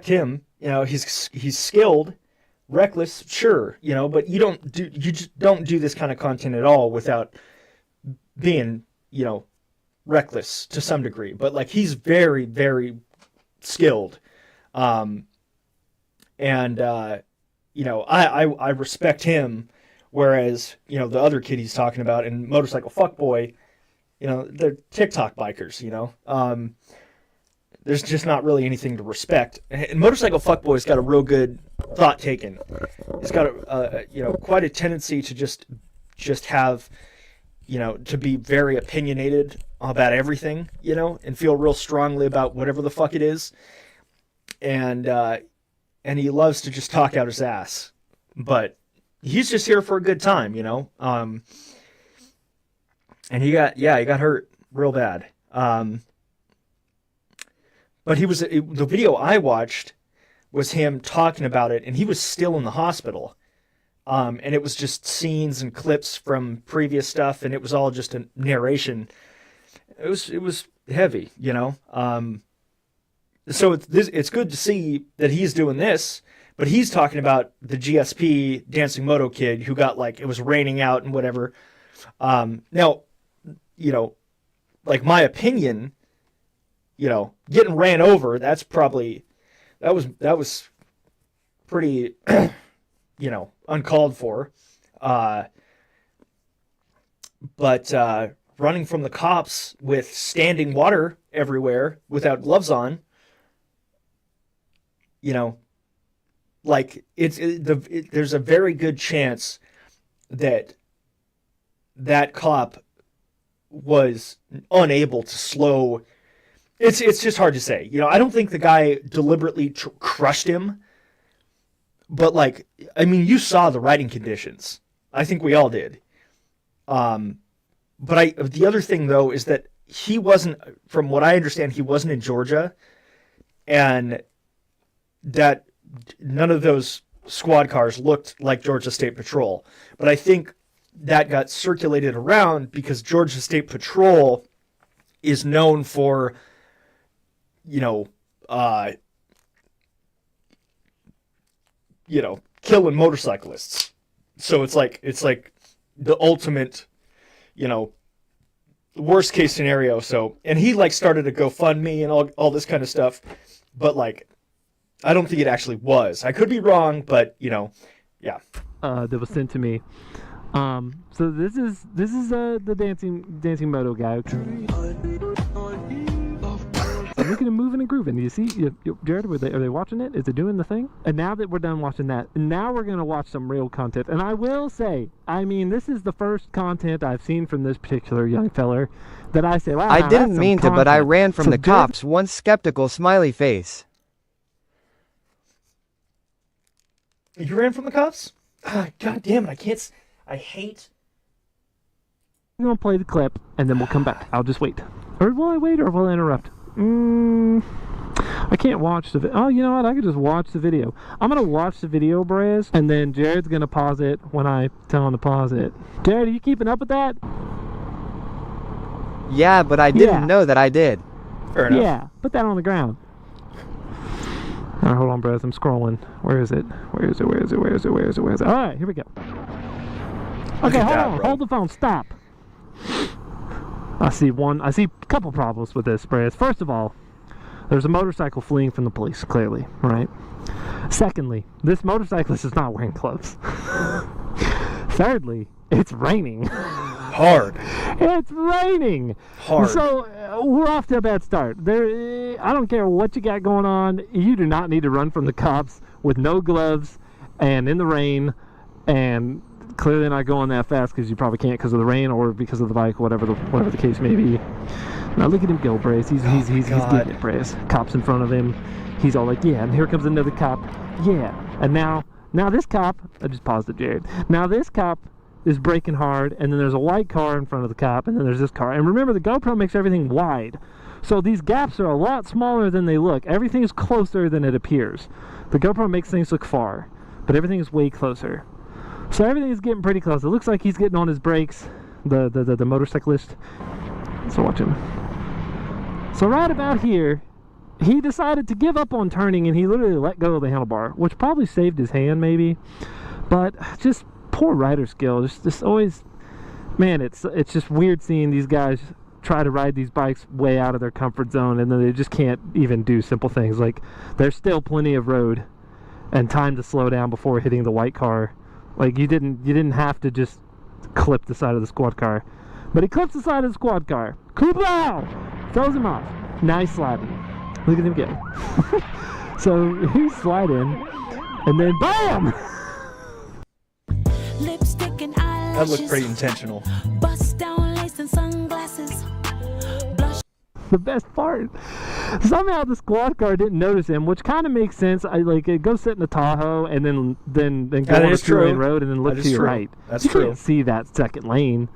him. He's skilled. Reckless, sure, but you just don't do this kind of content at all without being, reckless to some degree. But like, he's very, very skilled. I respect him. Whereas, the other kid he's talking about in Motorcycle Fuckboy, they're TikTok bikers, there's just not really anything to respect. And Motorcycle Fuckboy's got a real good thought taken. He's got quite a tendency to just have, to be very opinionated about everything, and feel real strongly about whatever the fuck it is. And he loves to just talk out his ass. But he's just here for a good time, and he got hurt real bad. But the video I watched was him talking about it, and he was still in the hospital. And it was just scenes and clips from previous stuff, and it was all just a narration. It was heavy, So it's good to see that he's doing this, but he's talking about the GSP Dancing Moto kid who got it was raining out and whatever. Now, like my opinion, getting ran over, that was pretty, uncalled for. But running from the cops with standing water everywhere without gloves on, there's a very good chance that cop was unable to slow. It's just hard to say. You know, I don't think the guy deliberately crushed him, but like, I mean, you saw the riding conditions. I think we all did. But the other thing though is that he wasn't, from what I understand, he wasn't in Georgia, and that none of those squad cars looked like Georgia State Patrol. But I think that got circulated around because Georgia State Patrol is known for, killing motorcyclists. So it's like the ultimate, worst case scenario. So, and he like started a GoFundMe and all this kind of stuff, but like, I don't think it actually was. I could be wrong, but yeah. That was sent to me. So this is the dancing moto guy. Look at him moving and grooving. Do you see, Jared? Are they watching it? Is it doing the thing? And now that we're done watching that, now we're gonna watch some real content. And I will say, I mean, this is the first content I've seen from this particular young feller that I say, wow. I didn't mean to, but I ran from the cops. One skeptical smiley face. You ran from the cops? God damn it! I hate. I'm gonna play the clip and then we'll come back. I'll just wait. Or will I wait or will I interrupt? I can't watch the video. Oh, you know what? I could just watch the video. I'm gonna watch the video, Brez, and then Jared's gonna pause it when I tell him to pause it. Jared, are you keeping up with that? Yeah, but I didn't know that I did. Fair enough. Yeah, put that on the ground. Alright, hold on, Brez. I'm scrolling. Where is it? Where is it? Alright, here we go. Okay, hold on. Hold the phone. Stop. I see a couple problems with this, Brez. First of all, there's a motorcycle fleeing from the police, clearly, right? Secondly, this motorcyclist is not wearing gloves. Thirdly, it's raining. Hard. It's raining. Hard. So we're off to a bad start. I don't care what you got going on. You do not need to run from the cops with no gloves and in the rain and clearly not going that fast because you probably can't because of the rain or because of the bike, whatever the case may be. Now look at him go, Brace. He's getting it, Brace. Cops in front of him. He's all like, yeah, and here comes another cop. Yeah. And now this cop, I just paused it, Jared. Now this cop is braking hard, and then there's a white car in front of the cop, and then there's this car. And remember, the GoPro makes everything wide. So these gaps are a lot smaller than they look. Everything is closer than it appears. The GoPro makes things look far, but everything is way closer. So everything is getting pretty close. It looks like he's getting on his brakes, the motorcyclist. So watch him. So right about here, he decided to give up on turning, and he literally let go of the handlebar, which probably saved his hand maybe. But just poor rider skill. Just always, man, it's just weird seeing these guys try to ride these bikes way out of their comfort zone, and then they just can't even do simple things. Like, there's still plenty of road and time to slow down before hitting the white car. Like, you didn't have to just clip the side of the squad car. But he clips the side of the squad car. Kublau! Throws him off. Nice sliding. Look at him go. So he's sliding, and then BAM! That looked pretty intentional. Bust down lace and sunglasses. The best part, somehow the squad car didn't notice him, which kind of makes sense. Go sit in the Tahoe and then go on a two-lane road and then look to your right. That's you true. can't see that second lane,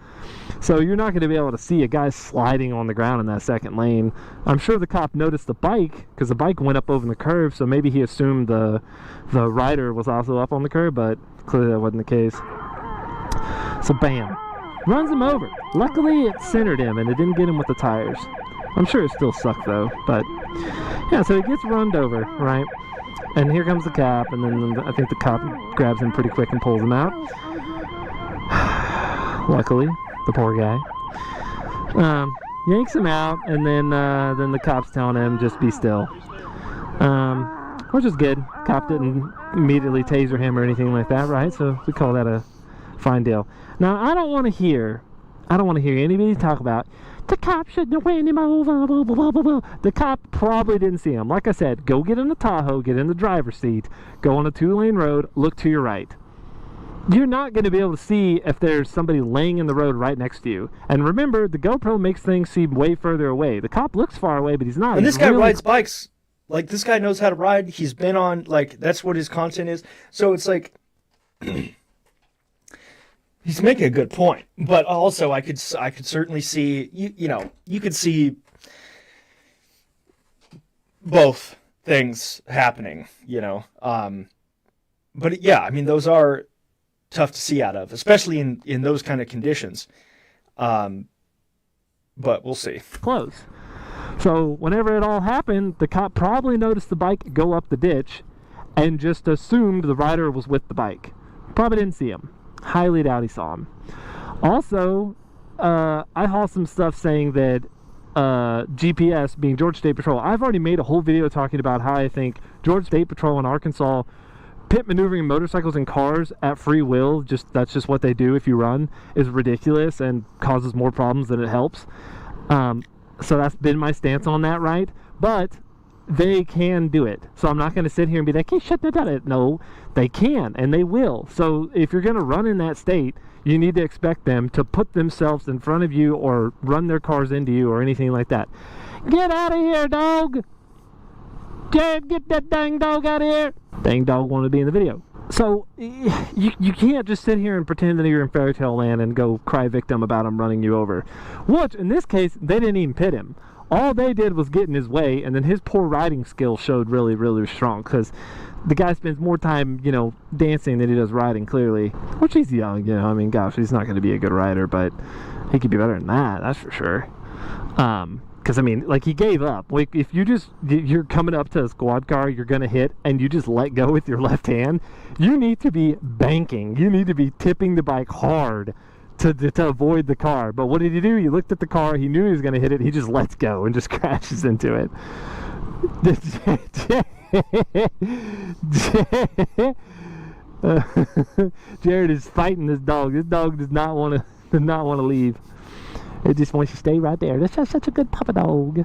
so you're not going to be able to see a guy sliding on the ground in that second lane. I'm sure the cop noticed the bike because the bike went up over the curve, so maybe he assumed the rider was also up on the curve, but clearly that wasn't the case. So bam, runs him over. Luckily it centered him and it didn't get him with the tires. I'm sure it still sucked though, but yeah, so he gets runned over, right? And here comes the cop, and then I think the cop grabs him pretty quick and pulls him out. Luckily, the poor guy yanks him out, and then the cop's telling him just be still, which is good. Cop didn't immediately taser him or anything like that, right? So we call that a fine deal. Now I don't want to hear anybody talk about the cop shouldn't have ran him over, blah, blah, blah, blah. The cop probably didn't see him. Like I said, go get in the Tahoe, get in the driver's seat, go on a two-lane road, look to your right. you're not going to be able to see if there's somebody laying in the road right next to you. And remember, the GoPro makes things seem way further away. The cop looks far away, but he's not. And He's this guy really... rides bikes. Like, this guy knows how to ride. He's been on, like, that's what his content is. So it's like, he's making a good point. But also, I could certainly see, you could see both things happening, But yeah, I mean, those are tough to see out of, especially in those kind of conditions. But we'll see. Close. So whenever it all happened, the cop probably noticed the bike go up the ditch and just assumed the rider was with the bike. Probably didn't see him. Highly doubt he saw him. Also, I haul some stuff saying that GPS, being Georgia State Patrol, I've already made a whole video talking about how I think Georgia State Patrol in Arkansas pit maneuvering motorcycles and cars at free will, that's just what they do if you run, is ridiculous and causes more problems than it helps. So that's been my stance on that, right? But they can do it. So I'm not going to sit here and be like, hey, shut that down. No, they can, and they will. So if you're going to run in that state, you need to expect them to put themselves in front of you or run their cars into you or anything like that. Get out of here, dog! Jared, get that dang dog out of here! Dang dog wanted to be in the video. So you can't just sit here and pretend that you're in fairy tale land and go cry victim about him running you over. Which, in this case, they didn't even pit him. All they did was get in his way, and then his poor riding skills showed really, really strong, because the guy spends more time, dancing than he does riding, clearly. Which he's young, I mean, gosh, he's not going to be a good rider, but he could be better than that, that's for sure. Because, I mean, like, he gave up. Like, if you're coming up to a squad car, you're going to hit, and you just let go with your left hand, you need to be banking. You need to be tipping the bike hard to avoid the car. But what did he do? He looked at the car, he knew he was going to hit it, he just lets go and just crashes into it. Jared is fighting this dog. This dog does not want to leave. It just wants to stay right there. That's just such a good papa dog.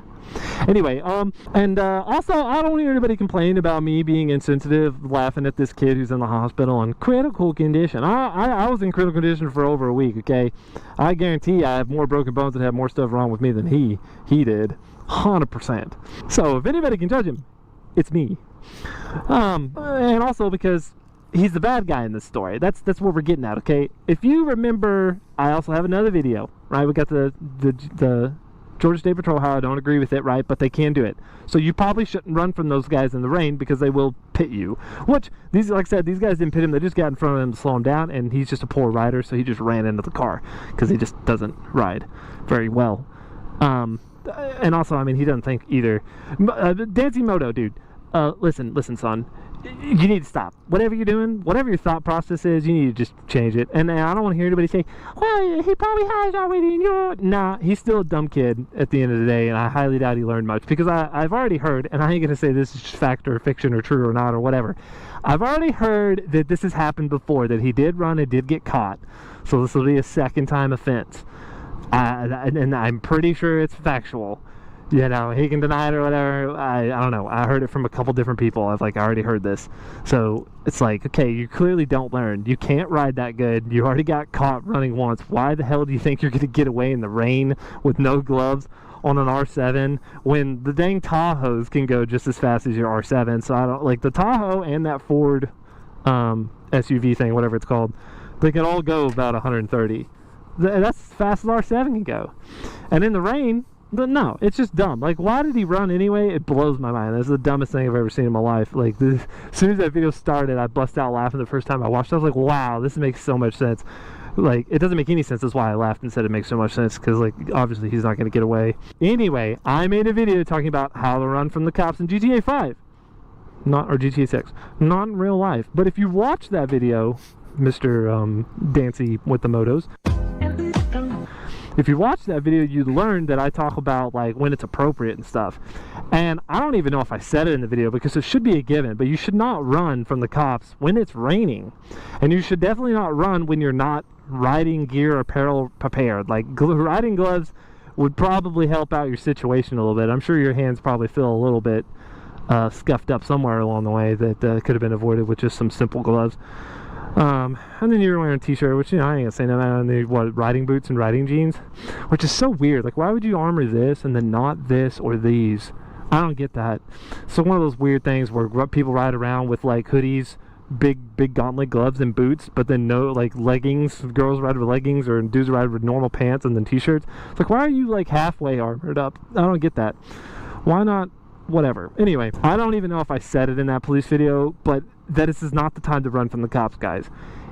Anyway, and also, I don't hear anybody complain about me being insensitive, laughing at this kid who's in the hospital in critical condition. I was in critical condition for over a week, okay? I guarantee I have more broken bones and have more stuff wrong with me than he did. 100%. So, if anybody can judge him, it's me. And also because he's the bad guy in this story. That's what we're getting at, okay? If you remember, I also have another video, right? We got the Georgia State Patrol, how I don't agree with it, right? But they can do it. So you probably shouldn't run from those guys in the rain because they will pit you. Which, like I said, these guys didn't pit him. They just got in front of him to slow him down, and he's just a poor rider, so he just ran into the car because he just doesn't ride very well. And also, I mean, he doesn't think either. Dancing Moto, dude. Listen, son. You need to stop. Whatever you're doing, whatever your thought process is, you need to just change it. And I don't want to hear anybody say, well, he probably has already. Nah, he's still a dumb kid at the end of the day, and I highly doubt he learned much. Because I've already heard, and I ain't going to say this is fact or fiction or true or not or whatever. I've already heard that this has happened before, that he did run and did get caught. So this will be a second time offense. And I'm pretty sure it's factual. He can deny it or whatever. I don't know. I heard it from a couple different people. I already heard this. So it's like, okay, you clearly don't learn. You can't ride that good. You already got caught running once. Why the hell do you think you're going to get away in the rain with no gloves on an R7 when the dang Tahoes can go just as fast as your R7? So I don't like the Tahoe and that Ford SUV thing, whatever it's called. They can all go about 130. That's as fast as R7 can go. And in the rain, but no, it's just dumb. Like, why did he run anyway? It blows my mind. That's the dumbest thing I've ever seen in my life. Like, as soon as that video started, I bust out laughing the first time I watched it. I was like, wow, this makes so much sense. Like, it doesn't make any sense. That's why I laughed and said it makes so much sense, because, like, obviously he's not going to get away. Anyway, I made a video talking about how to run from the cops in GTA 5. Or GTA 6. Not in real life. But if you watch that video, Mr. Dancy with the motos, if you watch that video, you'd learn that I talk about, like, when it's appropriate and stuff. And I don't even know if I said it in the video, because it should be a given, but you should not run from the cops when it's raining. And you should definitely not run when you're not riding gear or apparel prepared. Like, riding gloves would probably help out your situation a little bit. I'm sure your hands probably feel a little bit scuffed up somewhere along the way that could have been avoided with just some simple gloves. And then you're wearing a t-shirt, which, you know, I ain't gonna say no, and the riding boots and riding jeans, which is so weird. Like, why would you armor this and then not this or these? I don't get that. So one of those weird things where people ride around with like hoodies, big gauntlet gloves and boots, but then no like leggings. Girls ride with leggings, or dudes ride with normal pants and then t-shirts. It's like, why are you like halfway armored up? I don't get that. Why not? Whatever. Anyway, I don't even know if I said it in that police video, but that this is not the time to run from the cops, guys.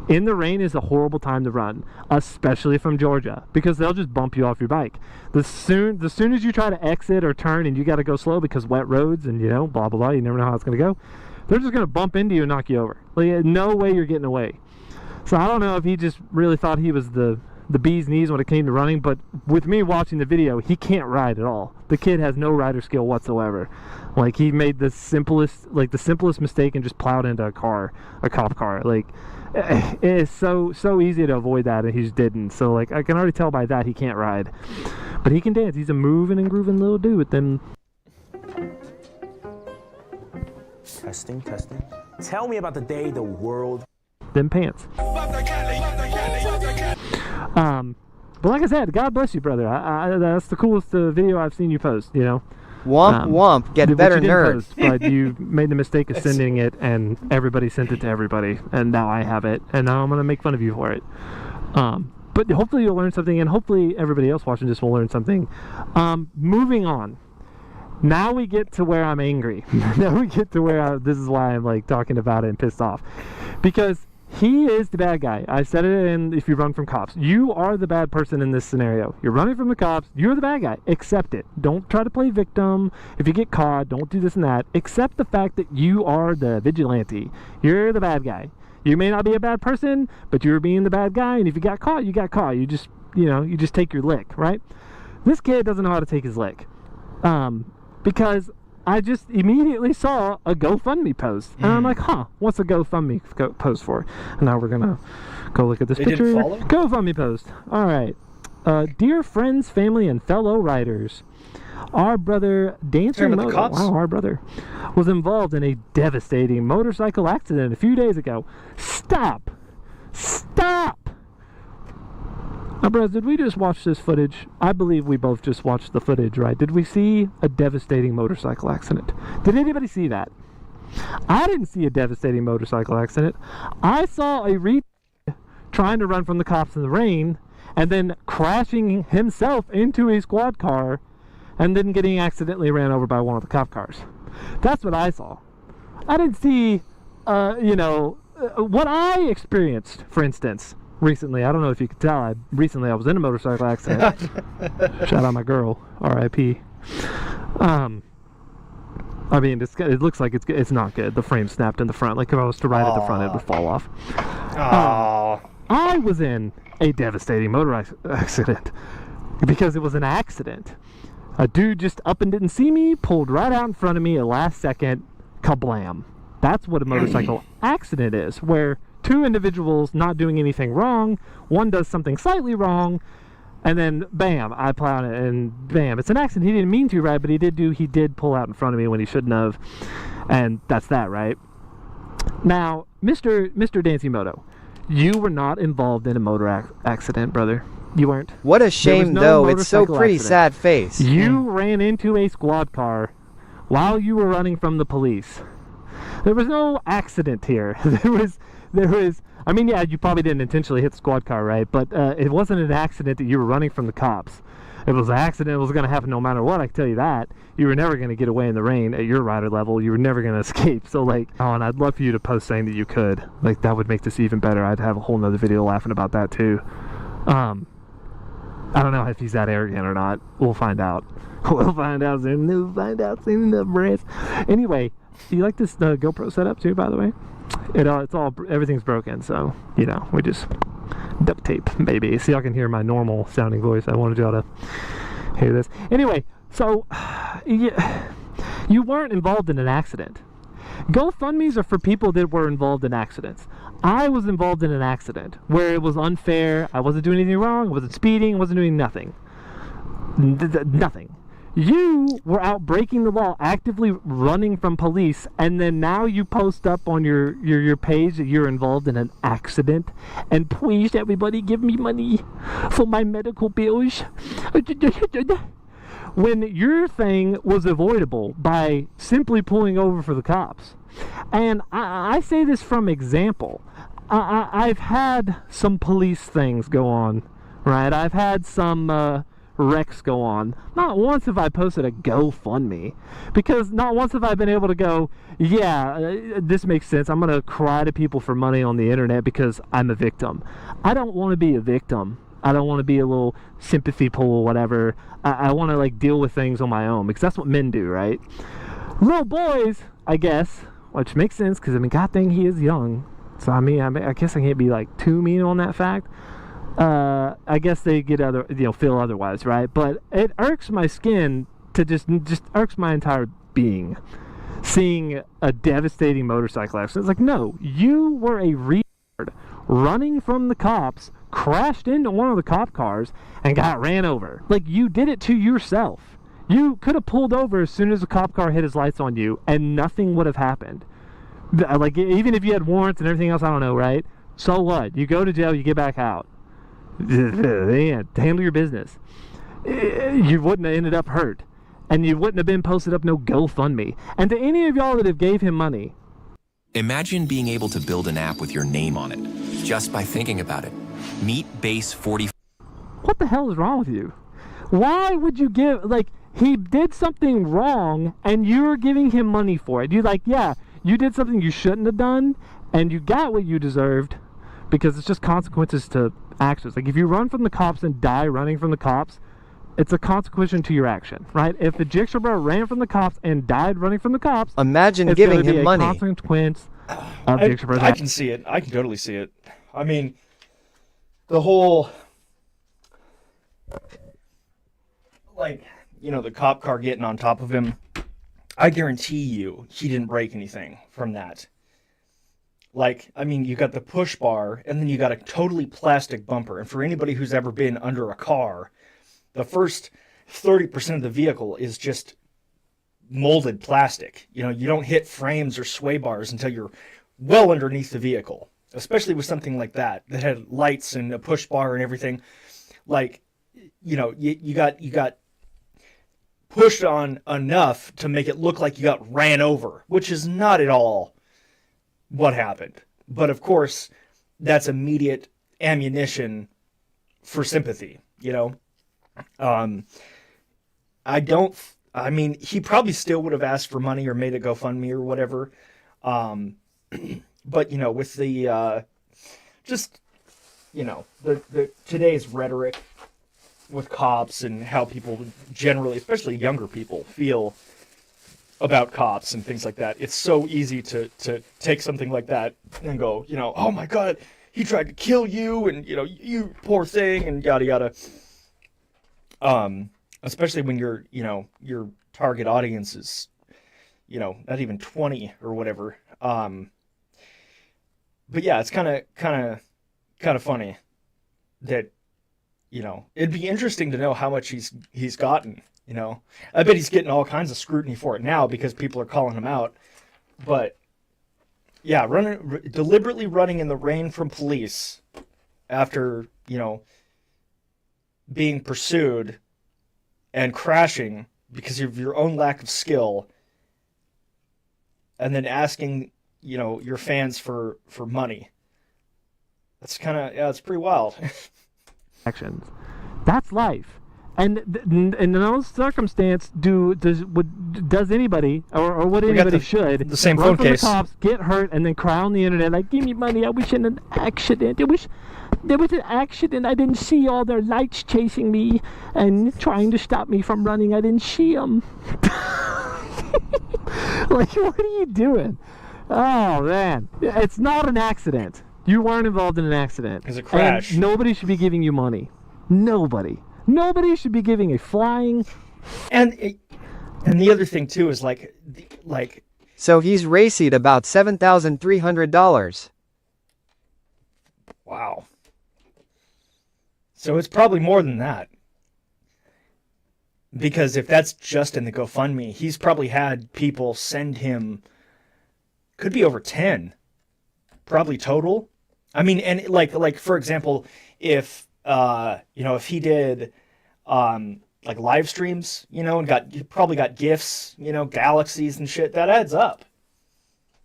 In the rain is a horrible time to run, especially from Georgia, because they'll just bump you off your bike. The soon as you try to exit or turn and you got to go slow because wet roads and, you know, blah blah blah, you never know how it's going to go. They're just going to bump into you and knock you over. Like, no way you're getting away. So I don't know if he just really thought he was the bee's knees when it came to running, but with me watching the video, he can't ride at all. The kid has no rider skill whatsoever. Like, he made the simplest mistake and just plowed into a cop car. Like, it's so easy to avoid that, and he just didn't. So, like, I can already tell by that he can't ride, but he can dance. He's a moving and grooving little dude with them. Testing. Tell me about the day the world... Them pants. But like I said, God bless you, brother. That's the coolest video I've seen you post, you know. Womp, get better, nerd. Post, but you made the mistake of sending it, and everybody sent it to everybody, and now I have it, and now I'm going to make fun of you for it. But hopefully you'll learn something, and hopefully everybody else watching this will learn something. Moving on. Now we get to where I'm angry. Now we get to where this is why I'm like talking about it and pissed off. Because he is the bad guy. I said it in If You Run From Cops. You are the bad person in this scenario. You're running from the cops. You're the bad guy. Accept it. Don't try to play victim. If you get caught, don't do this and that. Accept the fact that you are the vigilante. You're the bad guy. You may not be a bad person, but you're being the bad guy. And if you got caught, you got caught. You just take your lick, right? This kid doesn't know how to take his lick. Because I just immediately saw a GoFundMe post, and I'm like, what's a GoFundMe post for? And now we're gonna go look at this picture. Didn't follow? GoFundMe post. All right. Dear friends, family, and fellow riders, our brother Dancing Moto, wow, our brother, was involved in a devastating motorcycle accident a few days ago. Stop! Now, bros, did we just watch this footage? I believe we both just watched the footage, right? Did we see a devastating motorcycle accident? Did anybody see that? I didn't see a devastating motorcycle accident. I saw a trying to run from the cops in the rain and then crashing himself into a squad car and then getting accidentally ran over by one of the cop cars. That's what I saw. I didn't see, what I experienced, for instance, recently. I don't know if you could tell. Recently I was in a motorcycle accident. Shout out my girl, R.I.P. I mean, it looks like it's not good. The frame snapped in the front. Like if I was to ride at the front, it would fall off. I was in a devastating motor accident because it was an accident. A dude just up and didn't see me, pulled right out in front of me at last second, kablam. That's what a motorcycle accident is, where two individuals not doing anything wrong, one does something slightly wrong, and then bam, I plow it, and bam, it's an accident. He didn't mean to, right? But he did pull out in front of me when he shouldn't have, and that's that, right? Now, Mr. Dancing Moto, you were not involved in a motor accident, brother. You weren't. What a shame, though. It's so pretty sad face. You ran into a squad car while you were running from the police. There was no accident here. There was. I mean, yeah, you probably didn't intentionally hit the squad car, right? But it wasn't an accident that you were running from the cops. It was an accident. It was going to happen no matter what. I can tell you that. You were never going to get away in the rain at your rider level. You were never going to escape. So, like, oh, and I'd love for you to post saying that you could. Like, that would make this even better. I'd have a whole nother video laughing about that, too. I don't know if he's that arrogant or not. We'll find out. We'll find out soon. We'll find out soon enough, Brits. Anyway, you like this GoPro setup, too, by the way? Everything's broken, so, we just duct tape, baby. So y'all can hear my normal sounding voice. I wanted y'all to hear this. Anyway, so you weren't involved in an accident. GoFundMes are for people that were involved in accidents. I was involved in an accident where it was unfair. I wasn't doing anything wrong. I wasn't speeding. I wasn't doing nothing. Nothing. You were out breaking the law, actively running from police, and then now you post up on your page that you're involved in an accident, and please everybody give me money for my medical bills. When your thing was avoidable by simply pulling over for the cops. And I say this from example. I've had some police things go on, right? I've had some wrecks go on. Not once have I posted a GoFundMe, because not once have I been able to go, yeah, this makes sense. I'm going to cry to people for money on the internet because I'm a victim. I don't want to be a victim. I don't want to be a little sympathy pool, whatever. I want to like deal with things on my own, because that's what men do, right? Little boys, I guess, which makes sense, because I mean, god dang, he is young. So I mean, I guess I can't be like too mean on that fact. I guess they get feel otherwise, right? But it irks my skin to just irks my entire being, seeing a devastating motorcycle accident. It's like, no, you were a retard running from the cops, crashed into one of the cop cars, and got ran over. Like, you did it to yourself. You could have pulled over as soon as the cop car hit his lights on you, and nothing would have happened. Like, even if you had warrants and everything else, I don't know, right? So what? You go to jail, you get back out. Yeah, handle your business. You wouldn't have ended up hurt, and you wouldn't have been posted up no GoFundMe. And to any of y'all that have gave him money, imagine being able to build an app with your name on it, just by thinking about it. Meet Base 40. What the hell is wrong with you? Why would you give, like, he did something wrong, and you're giving him money for it. You're like, yeah, you did something you shouldn't have done, and you got what you deserved, because it's just consequences to actions. Like, if you run from the cops and die running from the cops, it's a consequence to your action, right? If the Jigsaw Bro ran from the cops and died running from the cops, imagine giving him money. Consequence of Jigsaw Bro's I can see it. I can totally see it. I mean, the whole, like, you know, the cop car getting on top of him, I guarantee you he didn't break anything from that. Like, I mean, you got the push bar, and then you got a totally plastic bumper. And for anybody who's ever been under a car, the first 30% of the vehicle is just molded plastic. You know, you don't hit frames or sway bars until you're well underneath the vehicle, especially with something like that had lights and a push bar and everything. Like, you know, you got pushed on enough to make it look like you got ran over, which is not at all what happened. But of course, that's immediate ammunition for sympathy, you know? I mean, he probably still would have asked for money or made a GoFundMe or whatever. But, you know, with the, just, you know, the today's rhetoric with cops and how people generally, especially younger people, feel about cops and things like that, it's so easy to take something like that and go, you know, oh my God, he tried to kill you, and, you know, you poor thing, and yada yada. Especially when you're, you know, your target audience is, you know, not even 20 or whatever. But yeah, it's kind of funny that, you know, it'd be interesting to know how much he's gotten. You know, I bet he's getting all kinds of scrutiny for it now because people are calling him out. But yeah, deliberately running in the rain from police after, you know, being pursued and crashing because of your own lack of skill, and then asking, you know, your fans for money. That's kind of, yeah, it's pretty wild. Actions. That's life. And in those circumstances, does anybody or what anybody should the same run phone from case. The cops, get hurt, and then cry on the internet like, "Give me money! I wish in an accident. I wish there was an accident. I didn't see all their lights chasing me and trying to stop me from running. I didn't see them." Like, what are you doing? Oh man, it's not an accident. You weren't involved in an accident. It's a crash. And nobody should be giving you money. Nobody should be giving a flying. And the other thing too is like. So he's racied about $7,300. Wow. So it's probably more than that. Because if that's just in the GoFundMe, he's probably had people send him, could be over 10, probably total. I mean, and like for example, if if he did like live streams, and probably got gifts, galaxies and shit, that adds up.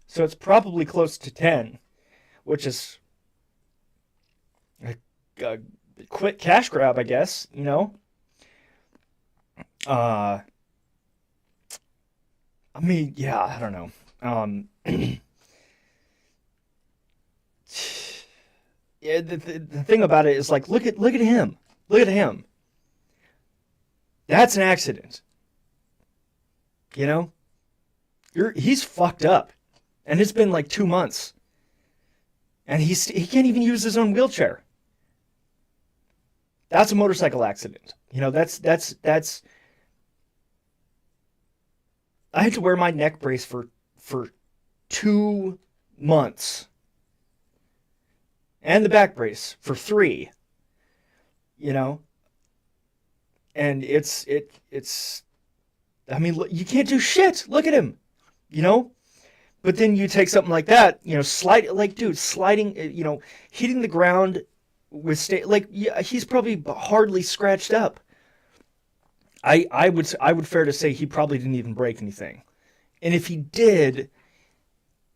So it's probably close to 10, which is a quick cash grab, I guess, I mean, yeah, I don't know. Yeah, the thing about it is, like, look at him. Look at him. That's an accident. He's fucked up. And it's been like 2 months. And he can't even use his own wheelchair. That's a motorcycle accident. That's I had to wear my neck brace for 2 months. And the back brace for 3. And it's I mean, you can't do shit. Look at him. But then you take something like that, sliding, hitting the ground with he's probably hardly scratched up. I would fair to say he probably didn't even break anything. And if he did,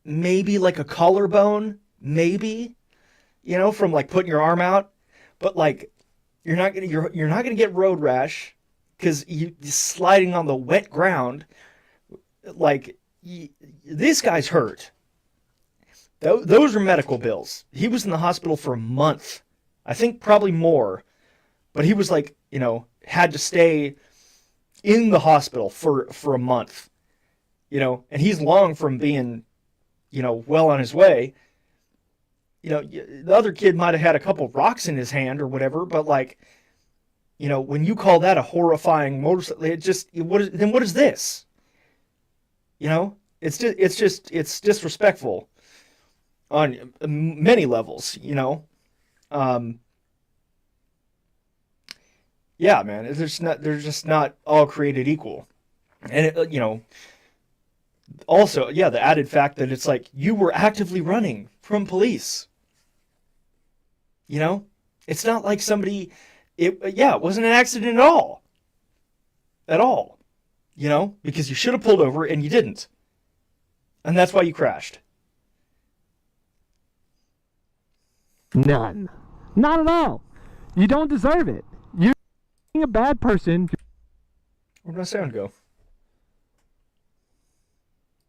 maybe like a collarbone, maybe, from like putting your arm out, but like you're not gonna get road rash because you sliding on the wet ground. Like this guy's hurt. Those are medical bills. He was in the hospital for a month, I think probably more, but he was like had to stay in the hospital for a month, and he's long from being, well on his way. The other kid might have had a couple rocks in his hand or whatever, but like, when you call that a horrifying motorcycle, what is this? It's disrespectful on many levels, Yeah, man, they're just not all created equal. And also, yeah, the added fact that it's like you were actively running from police. It's not like it wasn't an accident at all. At all. Because you should have pulled over and you didn't. And that's why you crashed. None. Not at all. You don't deserve it. You're a bad person. Where'd my sound go?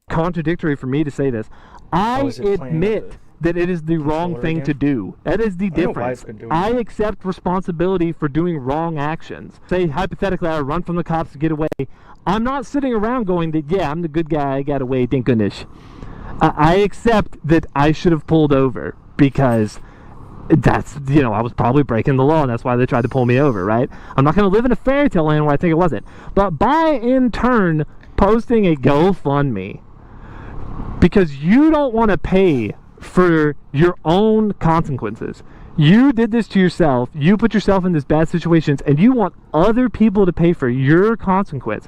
Contradictory for me to say this. I admit that it is the wrong thing to do. That is the difference. I accept responsibility for doing wrong actions. Say, hypothetically, I run from the cops to get away. I'm not sitting around going that, yeah, I'm the good guy, I got away, thank goodness. I accept that I should have pulled over because that's, I was probably breaking the law and that's why they tried to pull me over, right? I'm not going to live in a fairy tale land where I think it wasn't. But by, in turn, posting a GoFundMe because you don't want to pay for your own consequences. You did this to yourself. You put yourself in these bad situations and you want other people to pay for your consequence.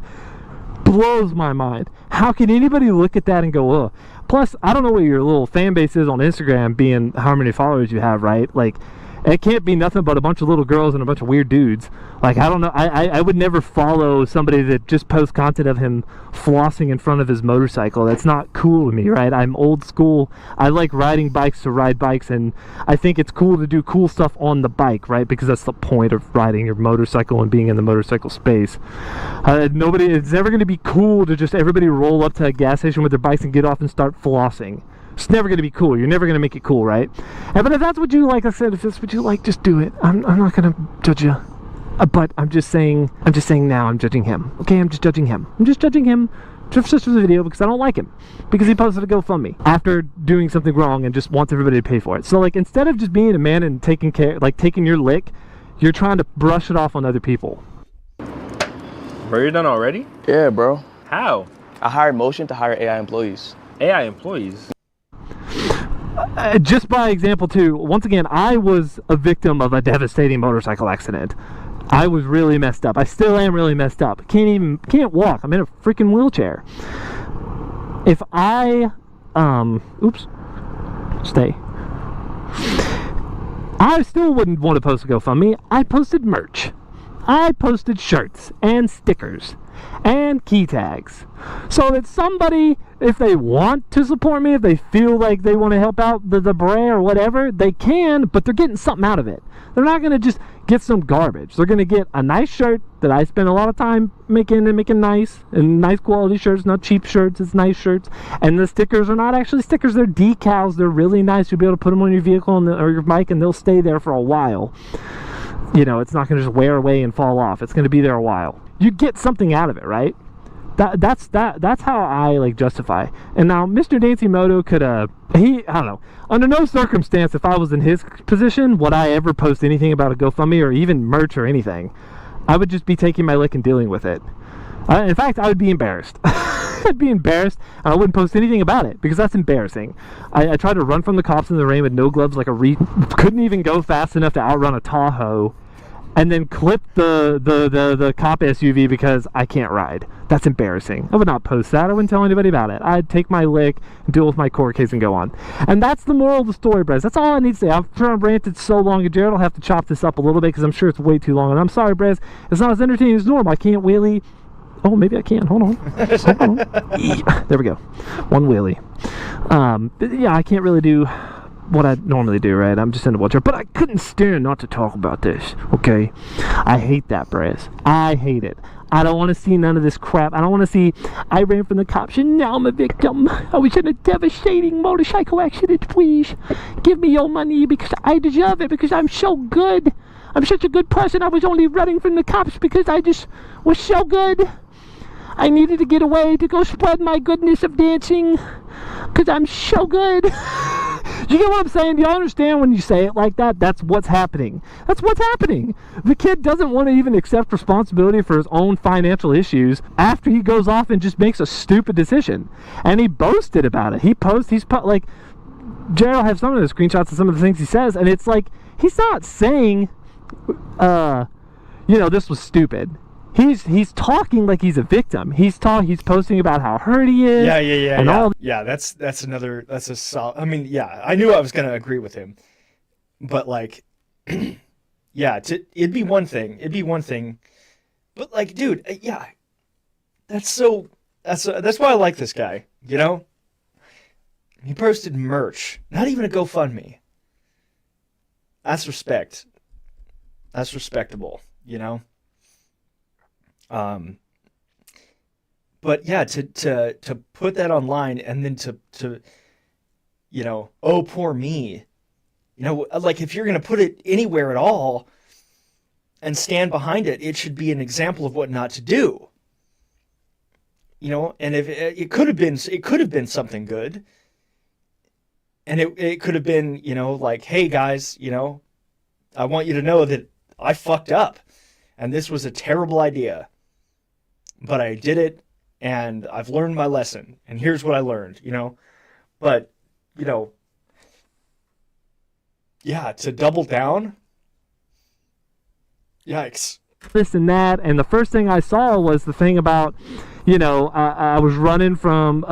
Blows my mind. How can anybody look at that and go, oh? Plus, I don't know what your little fan base is on Instagram, being how many followers you have, right? Like, it can't be nothing but a bunch of little girls and a bunch of weird dudes. Like, I don't know. I would never follow somebody that just posts content of him flossing in front of his motorcycle. That's not cool to me, right? I'm old school. I like riding bikes to ride bikes, and I think it's cool to do cool stuff on the bike, right? Because that's the point of riding your motorcycle and being in the motorcycle space. It's never going to be cool to just everybody roll up to a gas station with their bikes and get off and start flossing. It's never going to be cool. You're never going to make it cool, right? But if that's what you like, I said, if that's what you like, just do it. I'm not going to judge you. But I'm just saying now I'm judging him. Okay, I'm just judging him. I'm just judging him just for the video because I don't like him. Because he posted a GoFundMe after doing something wrong and just wants everybody to pay for it. So, like, instead of just being a man and taking your lick, you're trying to brush it off on other people. Bro, you're done already? Yeah, bro. How? I hired Motion to hire AI employees. AI employees? Just by example too, once again, I was a victim of a devastating motorcycle accident. I was really messed up. I still am really messed up. Can't walk. I'm in a freaking wheelchair. If I, stay. I still wouldn't want to post a GoFundMe. I posted merch. I posted shirts and stickers and key tags, so that somebody, if they want to support me, if they feel like they want to help out the bray or whatever, they can, but they're getting something out of it. They're not going to just get some garbage. They're going to get a nice shirt that I spend a lot of time making nice, and nice quality shirts, not cheap shirts, it's nice shirts. And the stickers are not actually stickers, they're decals. They're really nice. You'll be able to put them on your vehicle or your bike, and they'll stay there for a while. You know, it's not going to just wear away and fall off. It's going to be there a while. You get something out of it, right? That's how I like justify. And now Mr. Dancimoto could I don't know, under no circumstance, if I was in his position, would I ever post anything about a GoFundMe or even merch or anything. I would just be taking my lick and dealing with it. In fact, I would be embarrassed. I'd be embarrassed, and I wouldn't post anything about it because that's embarrassing. I tried to run from the cops in the rain with no gloves, like couldn't even go fast enough to outrun a Tahoe, and then clip the cop SUV because I can't ride. That's embarrassing. I would not post that. I wouldn't tell anybody about it. I'd take my lick, deal with my court case, and go on. And that's the moral of the story, Brez. That's all I need to say. I'm sure I've ranted so long, and Jared will have to chop this up a little bit because I'm sure it's way too long. And I'm sorry, Brez. It's not as entertaining as normal. I can't wheelie. Oh, maybe I can. Hold on. Hold on. There we go. One wheelie. Yeah, I can't really do what I normally do, right? I'm just in a wheelchair. But I couldn't stand not to talk about this, okay? I hate that, Brez. I hate it. I don't want to see none of this crap. I don't want to see I ran from the cops and now I'm a victim. I was in a devastating motorcycle accident. Please give me your money because I deserve it, because I'm so good. I'm such a good person. I was only running from the cops because I just was so good. I needed to get away to go spread my goodness of dancing because I'm so good. You get what I'm saying? Do y'all understand when you say it like that? That's what's happening. That's what's happening. The kid doesn't want to even accept responsibility for his own financial issues after he goes off and just makes a stupid decision. And he boasted about it. Like, Jared will have some of the screenshots of some of the things he says, and it's like, he's not saying, this was stupid. He's talking like he's a victim. He's posting about how hurt he is. Yeah, that's a solid. I mean, yeah, I knew I was gonna agree with him, but like, yeah, it'd be one thing, but like, dude, yeah, that's why I like this guy. You know, he posted merch, not even a GoFundMe. That's respect. That's respectable. You know. But yeah, to put that online and then to oh, poor me, like if you're going to put it anywhere at all and stand behind it, it should be an example of what not to do. And if it could have been something good, and it could have been, like, hey guys, I want you to know that I fucked up and this was a terrible idea. But I did it, and I've learned my lesson, and here's what I learned, But, yeah, to double down, yikes. This and that, and the first thing I saw was the thing about, I was running from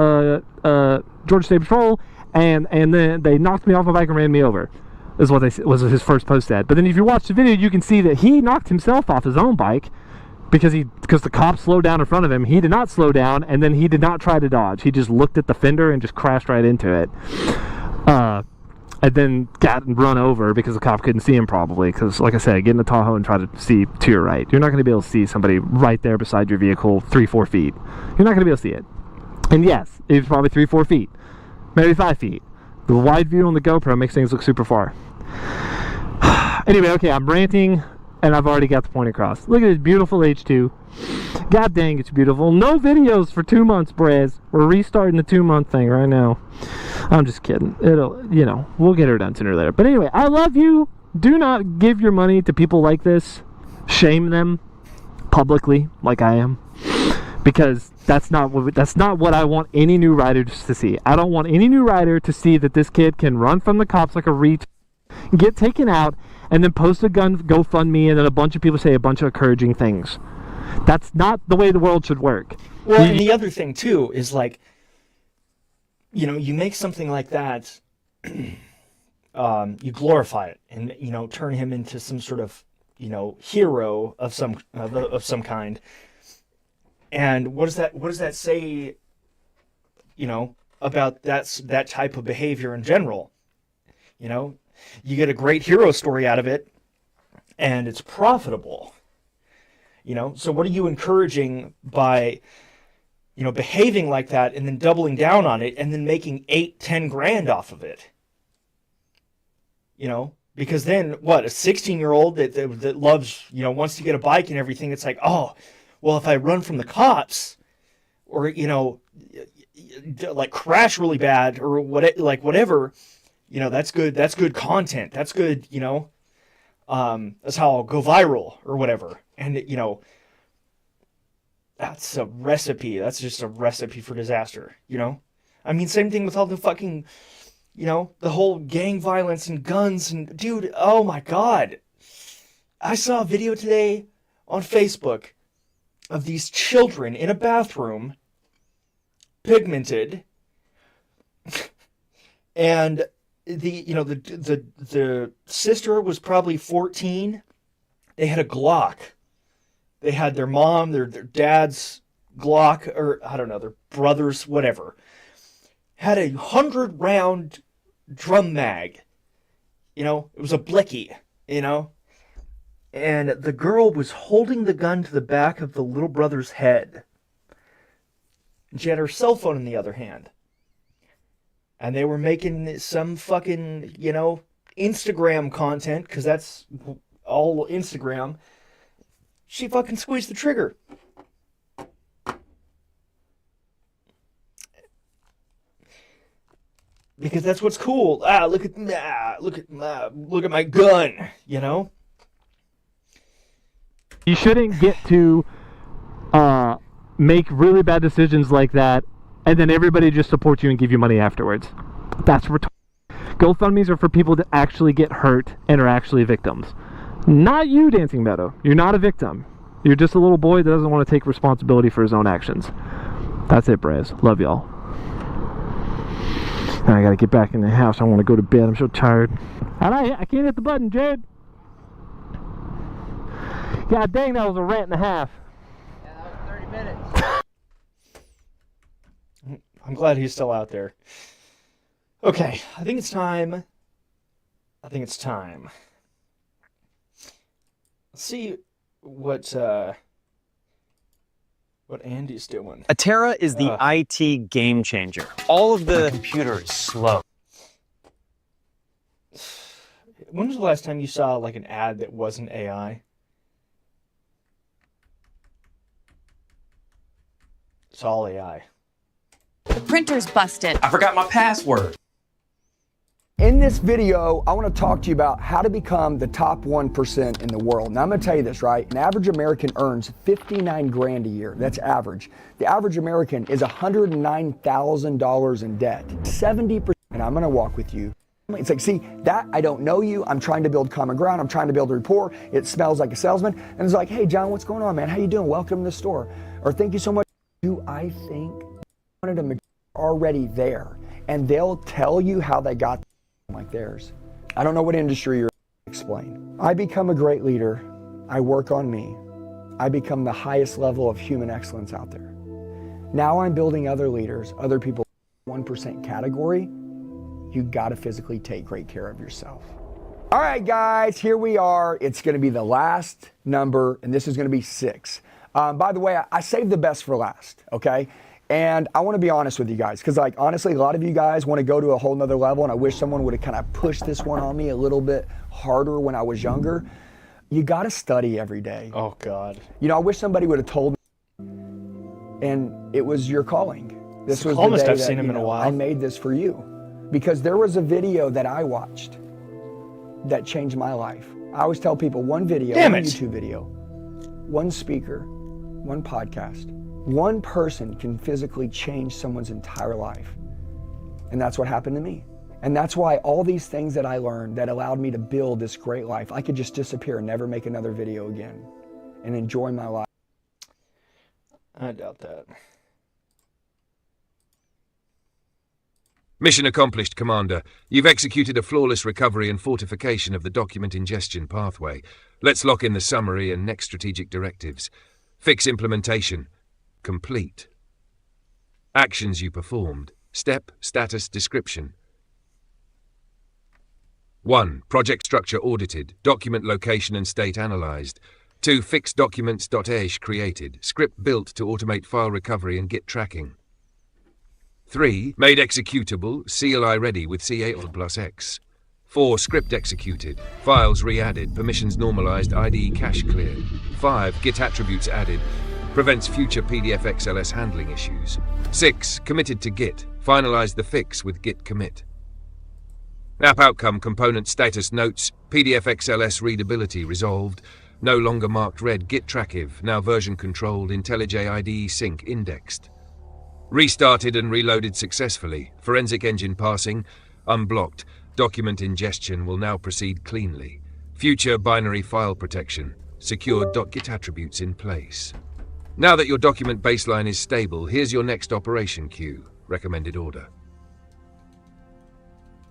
Georgia State Patrol, and then they knocked me off my bike and ran me over, is what was his first post said. But then if you watch the video, you can see that he knocked himself off his own bike, because the cops slowed down in front of him. He did not slow down, and then he did not try to dodge. He just looked at the fender and just crashed right into it. And then got run over because the cop couldn't see him, probably. Because, like I said, get in the Tahoe and try to see to your right. You're not going to be able to see somebody right there beside your vehicle 3-4 feet. You're not going to be able to see it. And yes, it was probably 3-4 feet. Maybe 5 feet. The wide view on the GoPro makes things look super far. Anyway, okay, I'm ranting. And I've already got the point across. Look at this beautiful H2. God dang, it's beautiful. No videos for 2 months, Brez. We're restarting the 2-month thing right now. I'm just kidding. We'll get her done sooner or later. But anyway, I love you. Do not give your money to people like this. Shame them publicly, like I am. Because that's not what I want any new rider to see. I don't want any new rider to see that this kid can run from the cops like a retard. get taken out, and then post a GoFundMe, and then a bunch of people say a bunch of encouraging things. That's not the way the world should work. Well, and the other thing too is like, you know, you make something like that, you glorify it, and you know, turn him into some sort of, you know, hero of some kind. And what does that say, you know, about that type of behavior in general? You know, you get a great hero story out of it, and it's profitable. You know, so what are you encouraging by, you know, behaving like that and then doubling down on it and then making 8-10 grand off of it? You know, because then what, a 16-year-old that loves, you know, wants to get a bike and everything, it's like, oh, well, if I run from the cops or, you know, like crash really bad or whatever, you know, that's good content. That's good, you know, that's how I'll go viral or whatever. And, you know, that's a recipe. That's just a recipe for disaster, you know? I mean, same thing with all the fucking, you know, the whole gang violence and guns and, dude, oh my God. I saw a video today on Facebook of these children in a bathroom, pigmented, and the sister was probably 14. They had a Glock. They had their mom, their dad's Glock, or I don't know, their brother's, whatever. Had a 100-round drum mag. You know, it was a blicky, you know. And the girl was holding the gun to the back of the little brother's head. And she had her cell phone in the other hand. And they were making some fucking, you know, Instagram content, because that's all Instagram. She fucking squeezed the trigger. Because that's what's cool. Look at my gun, you know? You shouldn't get to make really bad decisions like that, and then everybody just supports you and give you money afterwards. That's retarded. GoFundMes are for people that actually get hurt and are actually victims. Not you, Dancing Meadow. You're not a victim. You're just a little boy that doesn't want to take responsibility for his own actions. That's it, Braz. Love y'all. Now I gotta get back in the house. I want to go to bed. I'm so tired. I can't hit the button, Jared. God dang, that was a rant and a half. Yeah, that was 30 minutes. I'm glad he's still out there. Okay, I think it's time. Let's see what Andy's doing. Atera is the IT game changer. All of the computer is slow. When was the last time you saw like an ad that wasn't AI? It's all AI. The printer's busted. I forgot my password. In this video, I want to talk to you about how to become the top 1% in the world. Now, I'm going to tell you this, right? An average American earns 59 grand a year. That's average. The average American is $109,000 in debt. 70%. And I'm going to walk with you. It's like, see, that I don't know you. I'm trying to build common ground. I'm trying to build a rapport. It smells like a salesman. And it's like, hey, John, what's going on, man? How you doing? Welcome to the store. Or thank you so much. Do I think one of them already there? And they'll tell you how they got like theirs. I don't know what industry you're in. Explain. I become a great leader. I work on me. I become the highest level of human excellence out there. Now I'm building other leaders, other people 1% category. You got to physically take great care of yourself. All right, guys, here we are. It's going to be the last number, and this is going to be 6. By the way, I saved the best for last, okay? And I want to be honest with you guys, because like honestly, a lot of you guys want to go to a whole nother level, and I wish someone would have kind of pushed this one on me a little bit harder when I was younger. You got to study every day. Oh God. You know, I wish somebody would have told me, and it was your calling. This was the day I've that, seen him in a while. I made this for you, because there was a video that I watched that changed my life. I always tell people one video, one YouTube video, one speaker, one podcast. One person can physically change someone's entire life. And that's what happened to me. And that's why all these things that I learned that allowed me to build this great life, I could just disappear and never make another video again and enjoy my life. I doubt that. Mission accomplished, Commander. You've executed a flawless recovery and fortification of the document ingestion pathway. Let's lock in the summary and next strategic directives. Fix implementation. Complete. Actions you performed. Step, status, description. 1. Project structure audited. Document location and state analyzed. 2. Fixed documents.esh created. Script built to automate file recovery and Git tracking. 3. Made executable, CLI ready with CA++X. 4. Script executed, files re-added, permissions normalized, IDE cache cleared. 5. Git attributes added, prevents future PDF XLS handling issues. 6. Committed to Git, finalized the fix with Git commit. App outcome component status notes, PDF XLS readability resolved, no longer marked red, Git trackive, now version controlled, IntelliJ IDE sync indexed. Restarted and reloaded successfully. Forensic engine passing. Unblocked. Document ingestion will now proceed cleanly. Future binary file protection. Secured .git attributes in place. Now that your document baseline is stable, here's your next operation queue. Recommended order.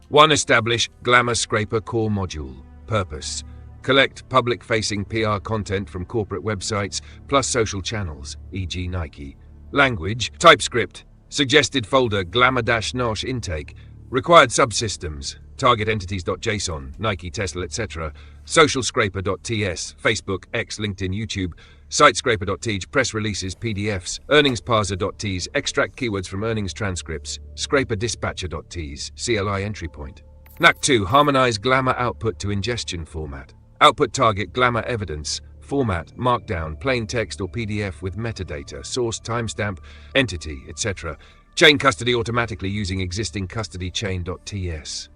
1. Establish Glamour Scraper core module. Purpose. Collect public-facing PR content from corporate websites plus social channels, e.g. Nike. Language, TypeScript. Suggested folder, glamour-nosh intake. Required subsystems, target entities.json, Nike, Tesla, etc. Socialscraper.ts, Facebook, X, LinkedIn, YouTube. Sitescraper.tj, press releases, PDFs. Earningsparser.ts, extract keywords from earnings transcripts. Scraperdispatcher.ts, CLI entry point. NAC2, harmonize Glamour output to ingestion format. Output target Glamour evidence. Format, Markdown, plain text or PDF with metadata, source, timestamp, entity, etc. Chain custody automatically using existing custody chain.ts.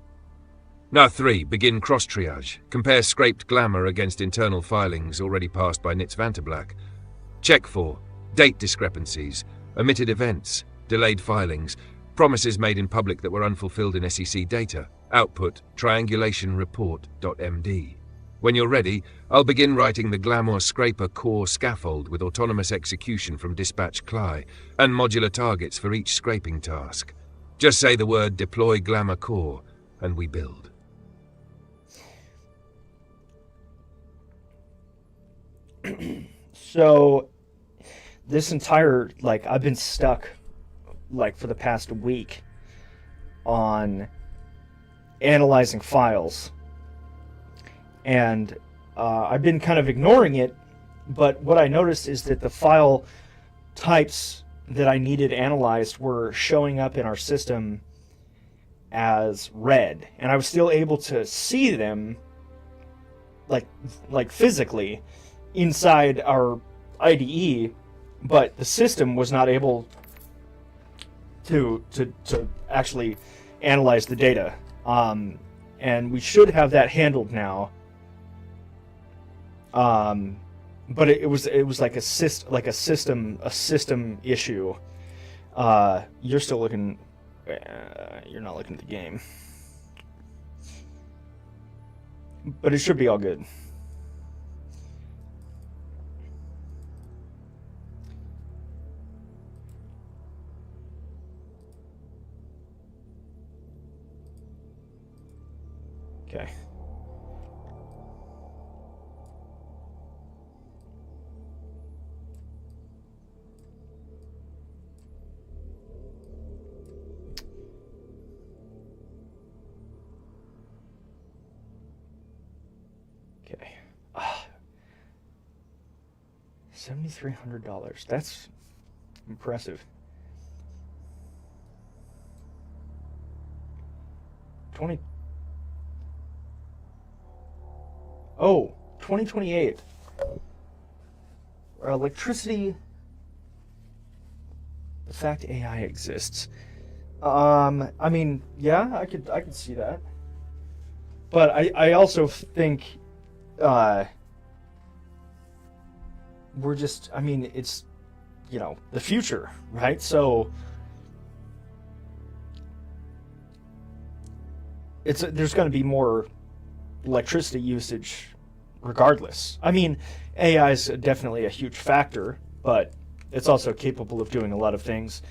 Now 3. Begin cross-triage. Compare scraped Glamour against internal filings already passed by NITS Vantablack. Check for date discrepancies, omitted events, delayed filings, promises made in public that were unfulfilled in SEC data. Output, triangulation report.md. When you're ready, I'll begin writing the Glamour Scraper core scaffold with autonomous execution from Dispatch CLI and modular targets for each scraping task. Just say the word deploy Glamour core and we build. So this entire, I've been stuck, for the past week on analyzing files. And I've been kind of ignoring it, but what I noticed is that the file types that I needed analyzed were showing up in our system as red, and I was still able to see them like physically inside our IDE, but the system was not able to actually analyze the data. And we should have that handled now. But it was like a system issue. You're still looking. You're not looking at the game, but it should be all good. Okay. Okay. $7,300. That's impressive. 2028. Electricity. The fact AI exists. I mean, yeah, I could see that. But I also think we're just, I mean, it's, the future, right? So there's going to be more electricity usage regardless. I mean, AI is definitely a huge factor, but it's also capable of doing a lot of things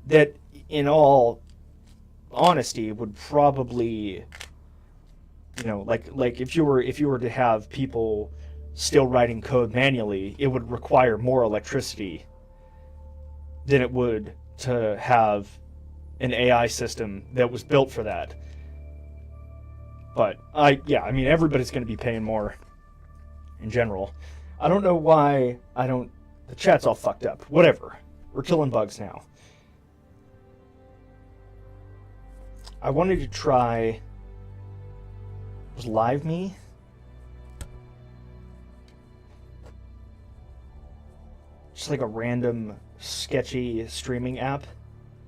that, in all honesty, would probably, like if you were to have people still writing code manually, it would require more electricity than it would to have an AI system that was built for that. But I mean, everybody's going to be paying more in general. I don't know why the chat's all fucked up. Whatever. We're killing bugs now. I wanted to try, was Live Me? Just like a random sketchy streaming app.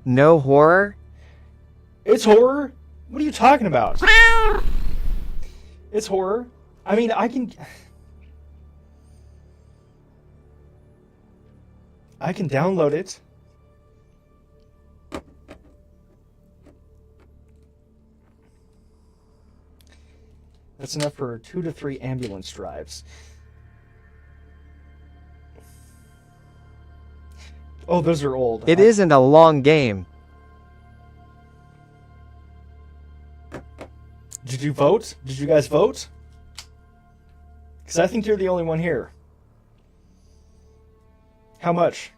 No horror? It's horror? What are you talking about? It's horror. I mean, I can download it. That's enough for 2 to 3 ambulance drives. Oh, those are old. It isn't a long game. Did you vote? Did you guys vote? Because I think you're the only one here. How much?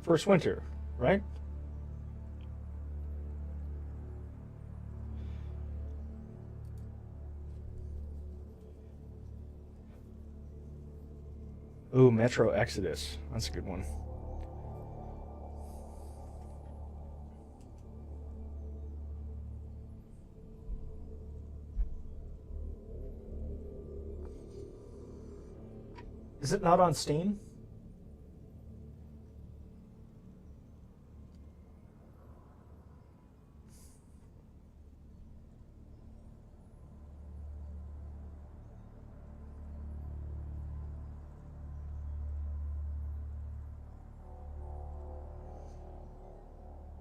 First winter, right? Ooh, Metro Exodus. That's a good one. Is it not on Steam?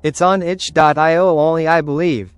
It's on itch.io only, I believe.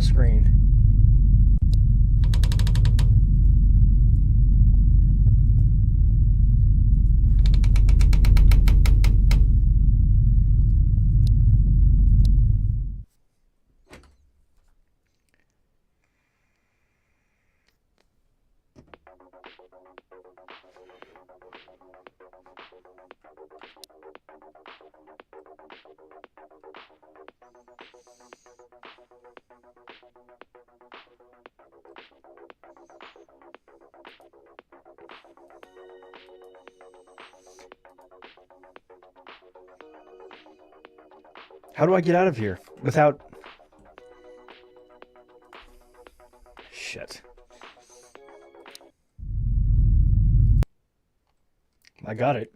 screen. How do I get out of here without... Shit. I got it.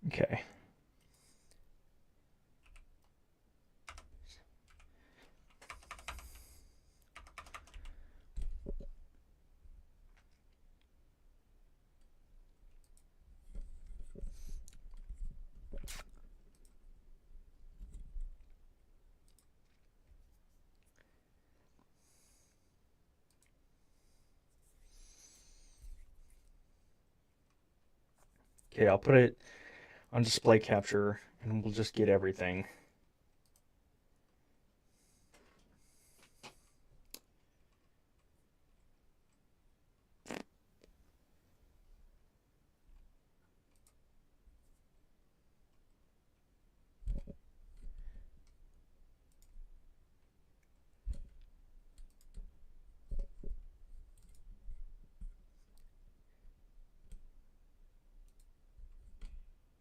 Okay. Okay, I'll put it on display capture and we'll just get everything.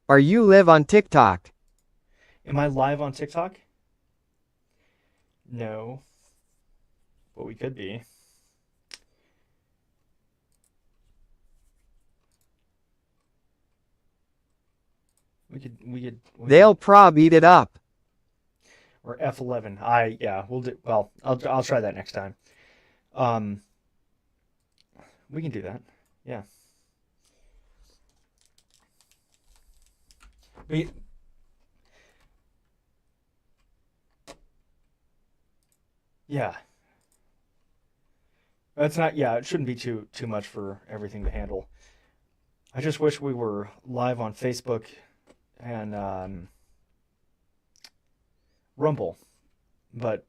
Are you live on TikTok? Am I live on TikTok? No. But we could be. They'll prob eat it up. Or F11. Yeah, we'll do, well, I'll try that next time. We can do that. Yeah. Yeah. That's not, yeah, it shouldn't be too much for everything to handle. I just wish we were live on Facebook and Rumble. But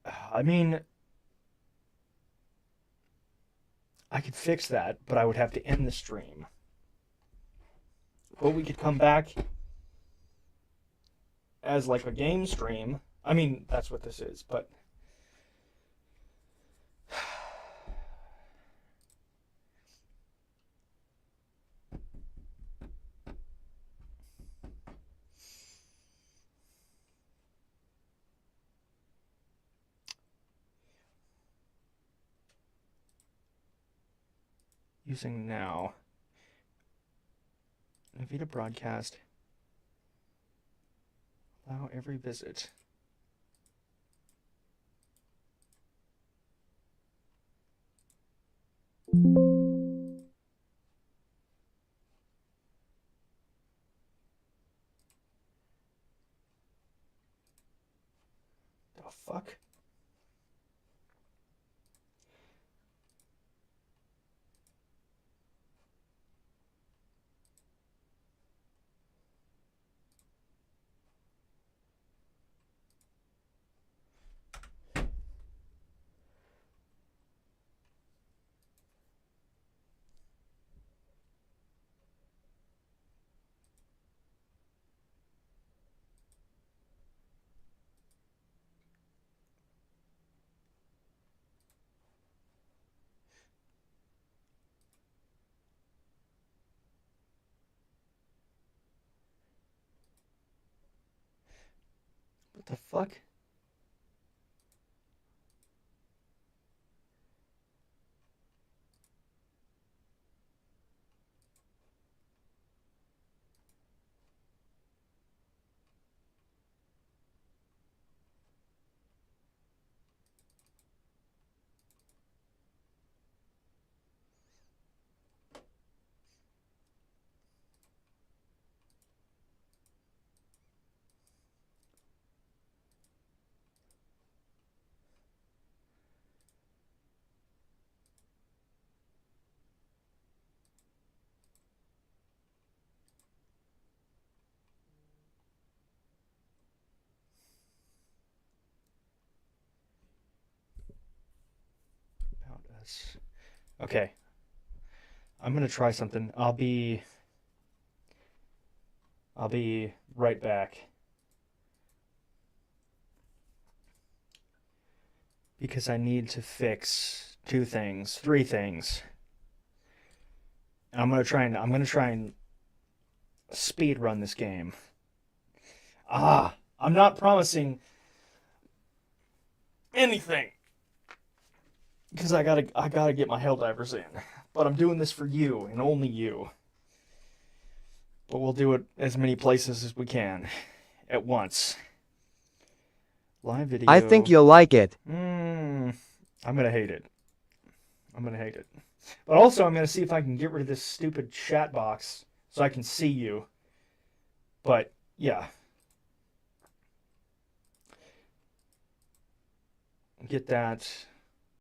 I mean, I could fix that, but I would have to end the stream. But we could come back as like a game stream. I mean, that's what this is, but using now. Navita broadcast. Allow every visit. The fuck? What the fuck? Okay. I'm gonna try something. I'll be right back. Because I need to fix 2 things, 3 things. And I'm gonna try and speed run this game. I'm not promising anything. Because I gotta get my Helldivers in. But I'm doing this for you and only you. But we'll do it as many places as we can at once. Live video. I think you'll like it. I'm gonna hate it. But also, I'm gonna see if I can get rid of this stupid chat box so I can see you. But yeah, get that.